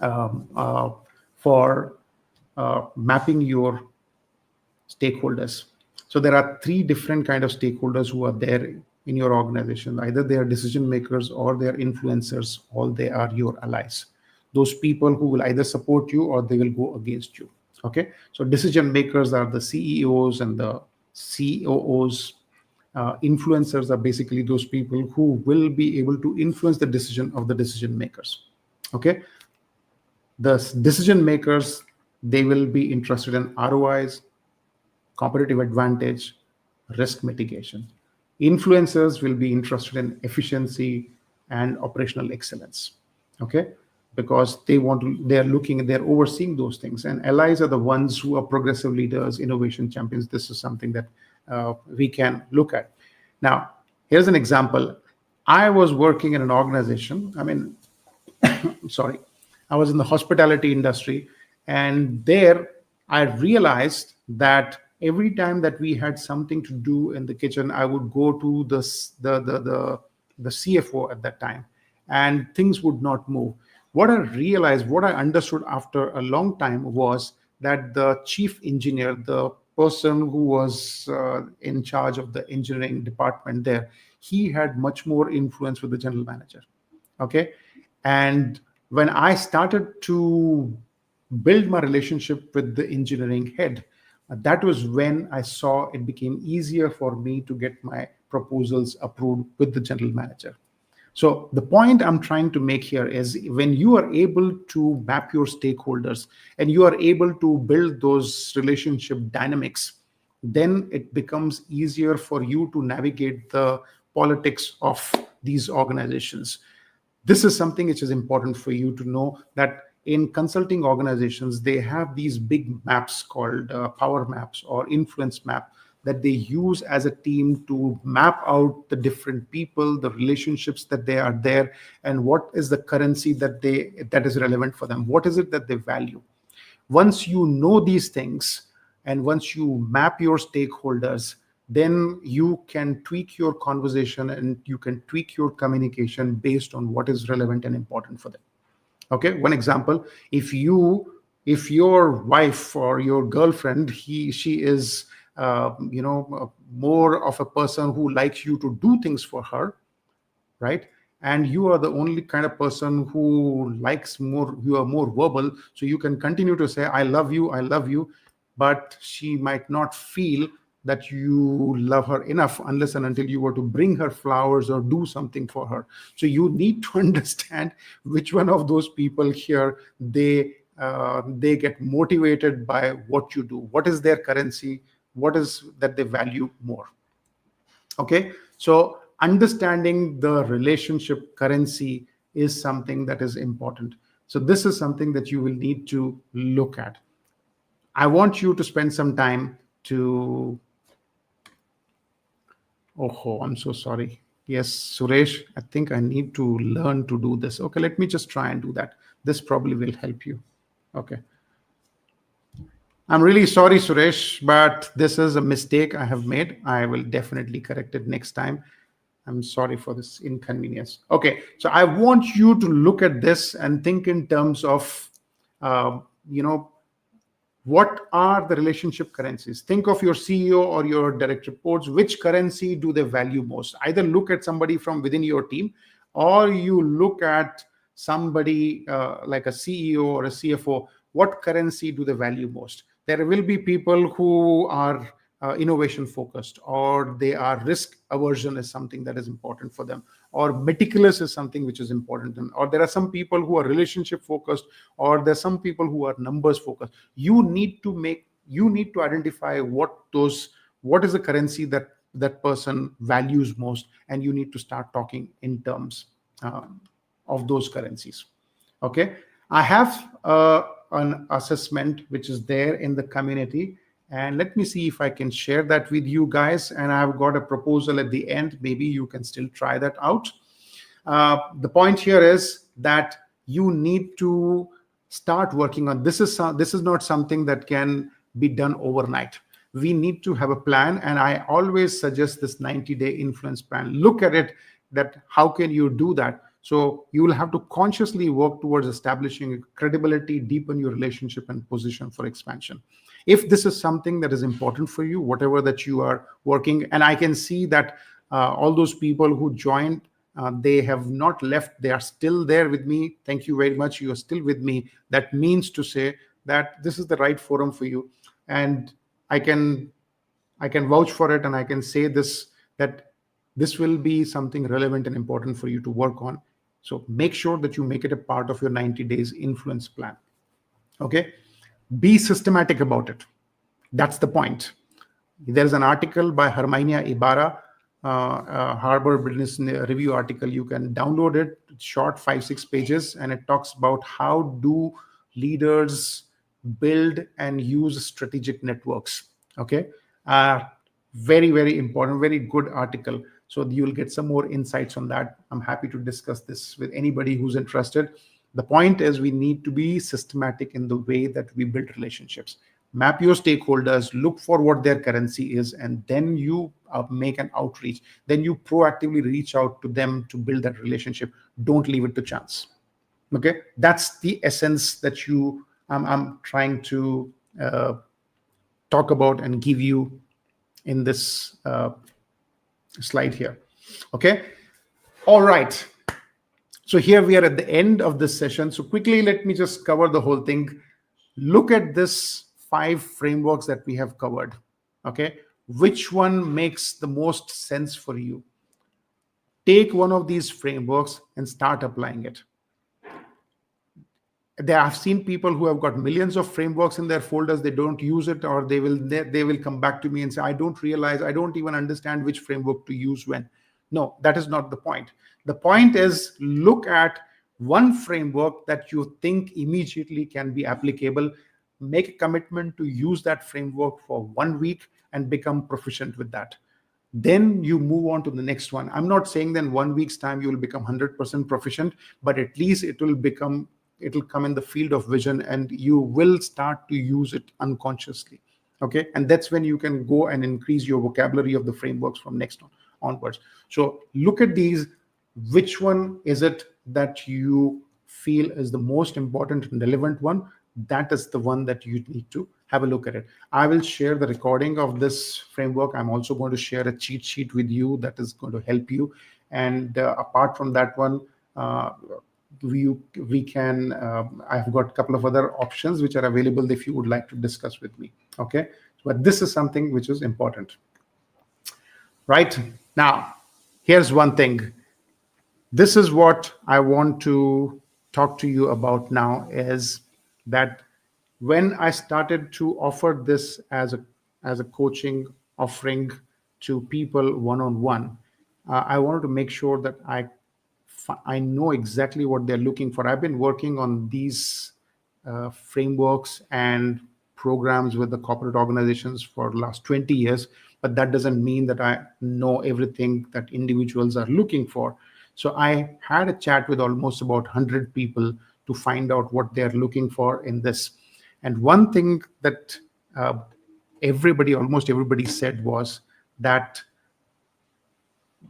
um, uh, for mapping your stakeholders. So there are three different kind of stakeholders who are there in your organization. Either they are decision makers, or they are influencers, or they are your allies. Those people who will either support you or they will go against you. Okay, so decision makers are the CEOs and the COOs. Influencers are basically those people who will be able to influence the decision of the decision makers. Okay, the decision makers, they will be interested in ROIs, competitive advantage, risk mitigation. Influencers will be interested in efficiency and operational excellence. Okay, because they're looking, they're overseeing those things. And allies are the ones who are progressive leaders, innovation champions. This is something that we can look at. Now, here's an example. I was working in an organization. I mean, sorry, I was in the hospitality industry, and there I realized that every time that we had something to do in the kitchen, I would go to the CFO at that time, and things would not move. What I realized, what I understood after a long time, was that the chief engineer, the person who was in charge of the engineering department there, he had much more influence with the general manager. Okay, and when I started to build my relationship with the engineering head, that was when I saw it became easier for me to get my proposals approved with the general manager. So the point I'm trying to make here is, when you are able to map your stakeholders and you are able to build those relationship dynamics, then it becomes easier for you to navigate the politics of these organizations. This is something which is important for you to know, that in consulting organizations, they have these big maps called power maps or influence map, that they use as a team to map out the different people, the relationships that they are there, and what is the currency that is relevant for them, what is it that they value. Once you know these things, and once you map your stakeholders, then you can tweak your conversation and you can tweak your communication based on what is relevant and important for them. Okay, one example: if your wife or your girlfriend, she is more of a person who likes you to do things for her, right? And you are the only kind of person who likes more, you are more verbal, so you can continue to say I love you, I love you, but she might not feel that you love her enough unless and until you were to bring her flowers or do something for her. So you need to understand which one of those people here, they get motivated by what you do, what is their currency, what is that they value more. Okay, so understanding the relationship currency is something that is important. So this is something that you will need to look at. I want you to spend some time to, oh, I'm so sorry. Yes, Suresh, I think I need to learn to do this. Okay, let me just try and do that. This probably will help you. Okay, I'm really sorry, Suresh, but this is a mistake I have made. I will definitely correct it next time. I'm sorry for this inconvenience. Okay, so I want you to look at this and think in terms of, uh, you know, what are the relationship currencies? Think of your CEO or your direct reports. Which currency do they value most? Either look at somebody from within your team, or you look at somebody like a CEO or a CFO. What currency do they value most? There will be people who are innovation focused, or they are risk aversion is something that is important for them, or meticulous is something which is important to them, or there are some people who are relationship focused, or there's some people who are numbers focused. You need to identify what is the currency that that person values most, and you need to start talking in terms of those currencies. Okay, I have an assessment which is there in the community, and let me see if I can share that with you guys. And I've got a proposal at the end. Maybe you can still try that out. The point here is that you need to start working on this. This is not something that can be done overnight. We need to have a plan, and I always suggest this 90-day influence plan. Look at it, that how can you do that. So you will have to consciously work towards establishing credibility, deepen your relationship, and position for expansion. If this is something that is important for you, whatever that you are working, and I can see that all those people who joined, they have not left. They are still there with me. Thank you very much. You are still with me. That means to say that this is the right forum for you. And I can vouch for it, and I can say this, that this will be something relevant and important for you to work on. So make sure that you make it a part of your 90 days influence plan. Okay, be systematic about it. That's the point. There's an article by Herminia Ibarra, Harvard Business Review article. You can download it. It's short, 5-6 pages, and it talks about how do leaders build and use strategic networks. Okay, very, very important, very good article. So you'll get some more insights on that. I'm happy to discuss this with anybody who's interested. The point is, we need to be systematic in the way that we build relationships. Map your stakeholders, look for what their currency is, and then you make an outreach. Then you proactively reach out to them to build that relationship. Don't leave it to chance. Okay, that's the essence that I'm trying to talk about and give you in this slide here. Okay, all right. So here we are at the end of this session. So quickly, let me just cover the whole thing. Look at this 5 frameworks that we have covered. Okay, which one makes the most sense for you? Take one of these frameworks and start applying it. I've seen people who have got millions of frameworks in their folders. They don't use it, or they will come back to me and say, I don't even understand which framework to use when. No, that is not the point. The point is, look at one framework that you think immediately can be applicable. Make a commitment to use that framework for 1 week and become proficient with that. Then you move on to the next one. I'm not saying then 1 week's time you will become 100% proficient, but at least it will come in the field of vision, and you will start to use it unconsciously. Okay, and that's when you can go and increase your vocabulary of the frameworks from next onwards. So look at these. Which one is it that you feel is the most important and relevant one? That is the one that you need to have a look at it. I will share the recording of this framework. I'm also going to share a cheat sheet with you that is going to help you. And apart from that one, we can I've got a couple of other options which are available if you would like to discuss with me. Okay, but this is something which is important. Right now, here's one thing. This is what I want to talk to you about now, is that when I started to offer this as a coaching offering to people one-on-one, I wanted to make sure that I know exactly what they're looking for. I've been working on these frameworks and programs with the corporate organizations for the last 20 years, but that doesn't mean that I know everything that individuals are looking for. So I had a chat with almost about 100 people to find out what they're looking for in this. And one thing that almost everybody said was that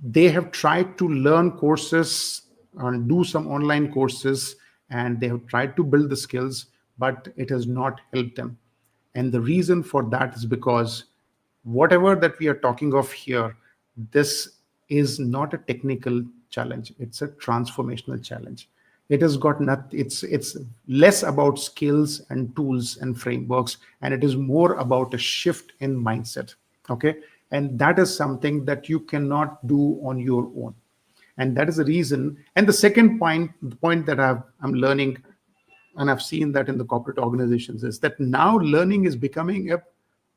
they have tried to learn courses and do some online courses, and they have tried to build the skills, but it has not helped them. And the reason for that is because whatever that we are talking of here, this is not a technical challenge. It's a transformational challenge. It has got it's less about skills and tools and frameworks, and it is more about a shift in mindset. Okay. And that is something that you cannot do on your own. And that is the reason. And the second point, the point that I'm learning, and I've seen that in the corporate organizations, is that now learning is becoming a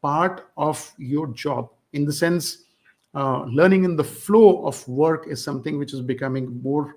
part of your job, in the sense, learning in the flow of work is something which is becoming more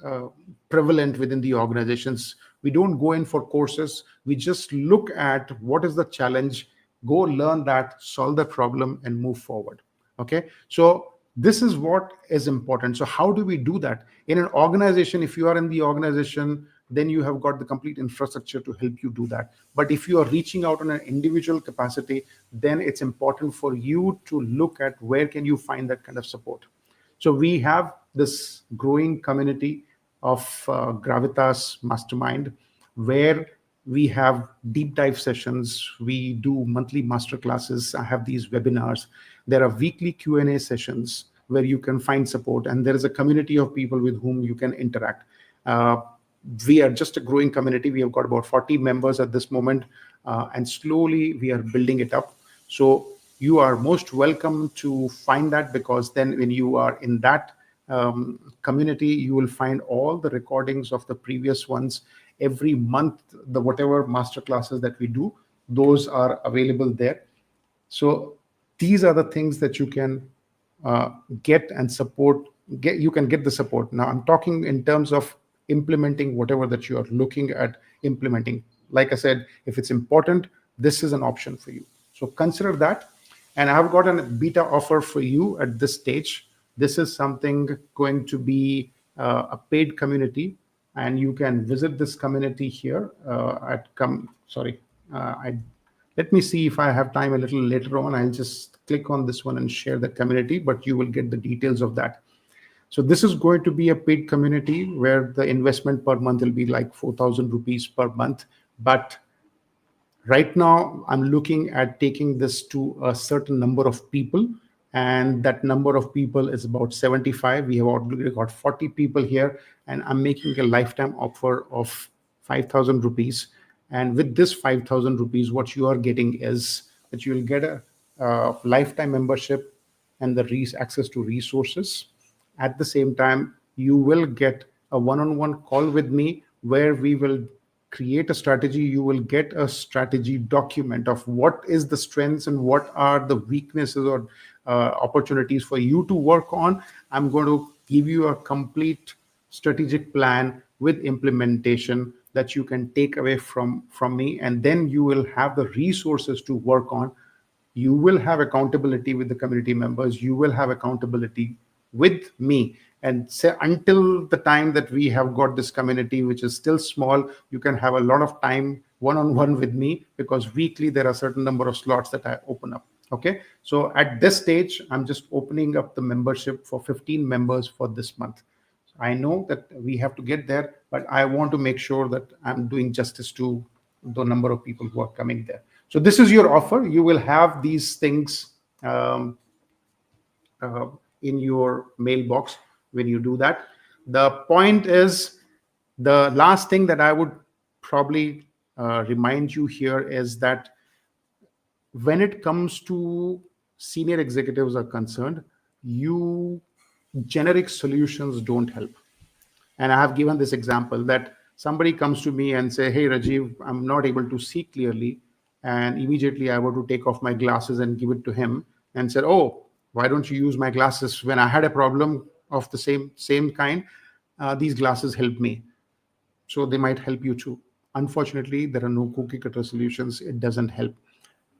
uh, prevalent within the organizations. We don't go in for courses. We just look at what is the challenge, go learn that, solve the problem, and move forward. Okay. So this is what is important. So how do we do that in an organization? If you are in the organization, then you have got the complete infrastructure to help you do that. But if you are reaching out on an individual capacity, then it's important for you to look at where can you find that kind of support. So we have this growing community of Gravitas Mastermind, where we have deep dive sessions. We do monthly master classes. I have these webinars. There are weekly Q&A sessions where you can find support, and there is a community of people with whom you can interact. Uh, we are just a growing community. We have got about 40 members at this moment, and slowly we are building it up. So you are most welcome to find that, because then when you are in that community, you will find all the recordings of the previous ones. Every month, the whatever master classes that we do, those are available there. So these are the things that you can get and support. You can get the support. Now I'm talking in terms of implementing whatever that you are looking at implementing. Like I said, if it's important, this is an option for you. So consider that. And I've got a beta offer for you at this stage. This is something going to be a paid community, and you can visit this community here at come. Sorry, I let me see if I have time a little later on. I'll just click on this one and share the community, but you will get the details of that. So this is going to be a paid community where the investment per month will be like 4,000 rupees per month. But right now, I'm looking at taking this to a certain number of people, and that number of people is about 75. We have already got 40 people here, and I'm making a lifetime offer of 5,000 rupees. And with this 5,000 rupees, what you are getting is that you will get a lifetime membership and the access to resources. At the same time, you will get a one-on-one call with me where we will create a strategy. You will get a strategy document of what is the strengths and what are the weaknesses or opportunities for you to work on. I'm going to give you a complete strategic plan with implementation that you can take away from me, and then you will have the resources to work on. You will have accountability with the community members. You will have accountability with me. And say, until the time that we have got this community, which is still small, you can have a lot of time one-on-one with me, because weekly there are a certain number of slots that I open up. Okay. So at this stage, I'm just opening up the membership for 15 members for this month. I know that we have to get there, but I want to make sure that I'm doing justice to the number of people who are coming there. So this is your offer. You will have these things uh, in your mailbox when you do that. The point is, the last thing that I would probably remind you here is that when it comes to senior executives are concerned, you generic solutions don't help. And I have given this example that somebody comes to me and say, "Hey, Rajiv, I'm not able to see clearly." And immediately I were to take off my glasses and give it to him and said, "Oh, why don't you use my glasses? When I had a problem of the same kind, these glasses helped me." So they might help you too. Unfortunately, there are no cookie cutter solutions. It doesn't help.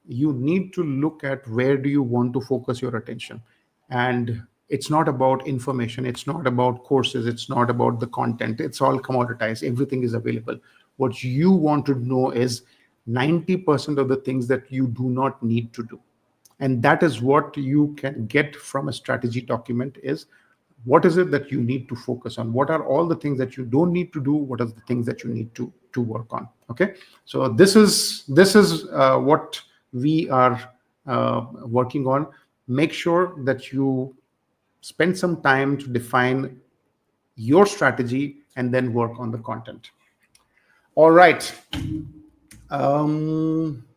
You need to look at where do you want to focus your attention. And it's not about information, it's not about courses, it's not about the content. It's all commoditized, everything is available. What you want to know is 90% of the things that you do not need to do. And that is what you can get from a strategy document: is what is it that you need to focus on, what are all the things that you don't need to do, what are the things that you need to work on. Okay. So this is what we are working on. Make sure that you spend some time to define your strategy and then work on the content. All right.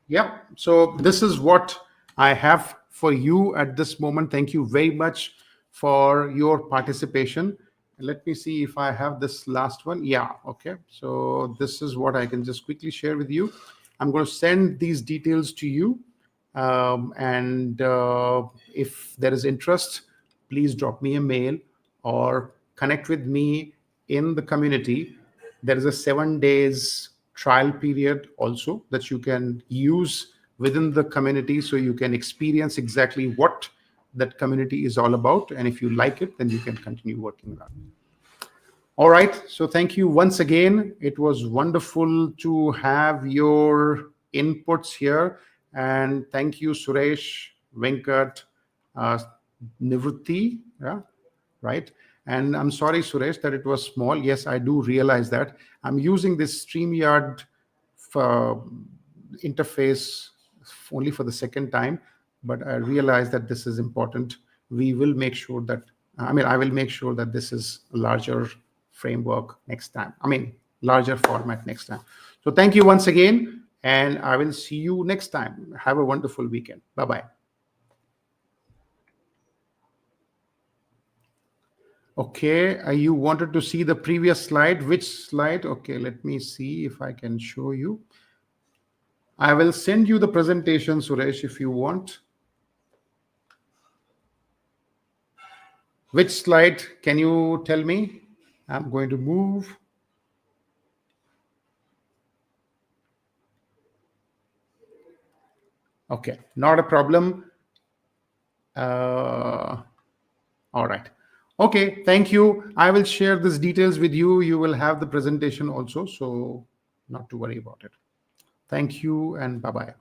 Yeah, so this is what I have for you at this moment. Thank you very much for your participation. Let me see if I have this last one. Yeah, okay. So this is what I can just quickly share with you. I'm going to send these details to you. And if there is interest, please drop me a mail or connect with me in the community. There is a 7 days trial period also that you can use within the community, so you can experience exactly what that community is all about. And if you like it, then you can continue working on it. All right. So thank you once again. It was wonderful to have your inputs here. And thank you, Suresh, Venkat, uh, Nivrutti. Yeah, right. And I'm sorry, Suresh, that it was small. Yes, I do realize that. I'm using this StreamYard for interface only for the second time, but I realize that this is important. We will make sure that, I will make sure that this is a larger framework next time. Larger format next time. So thank you once again, and I will see you next time. Have a wonderful weekend. Bye-bye. Okay, you wanted to see the previous slide. Which slide? Okay, let me see if I can show you. I will send you the presentation, Suresh, if you want. Which slide can you tell me? I'm going to move. Okay, not a problem. All right. Okay, thank you. I will share these details with you. You will have the presentation also, so not to worry about it. Thank you and bye-bye.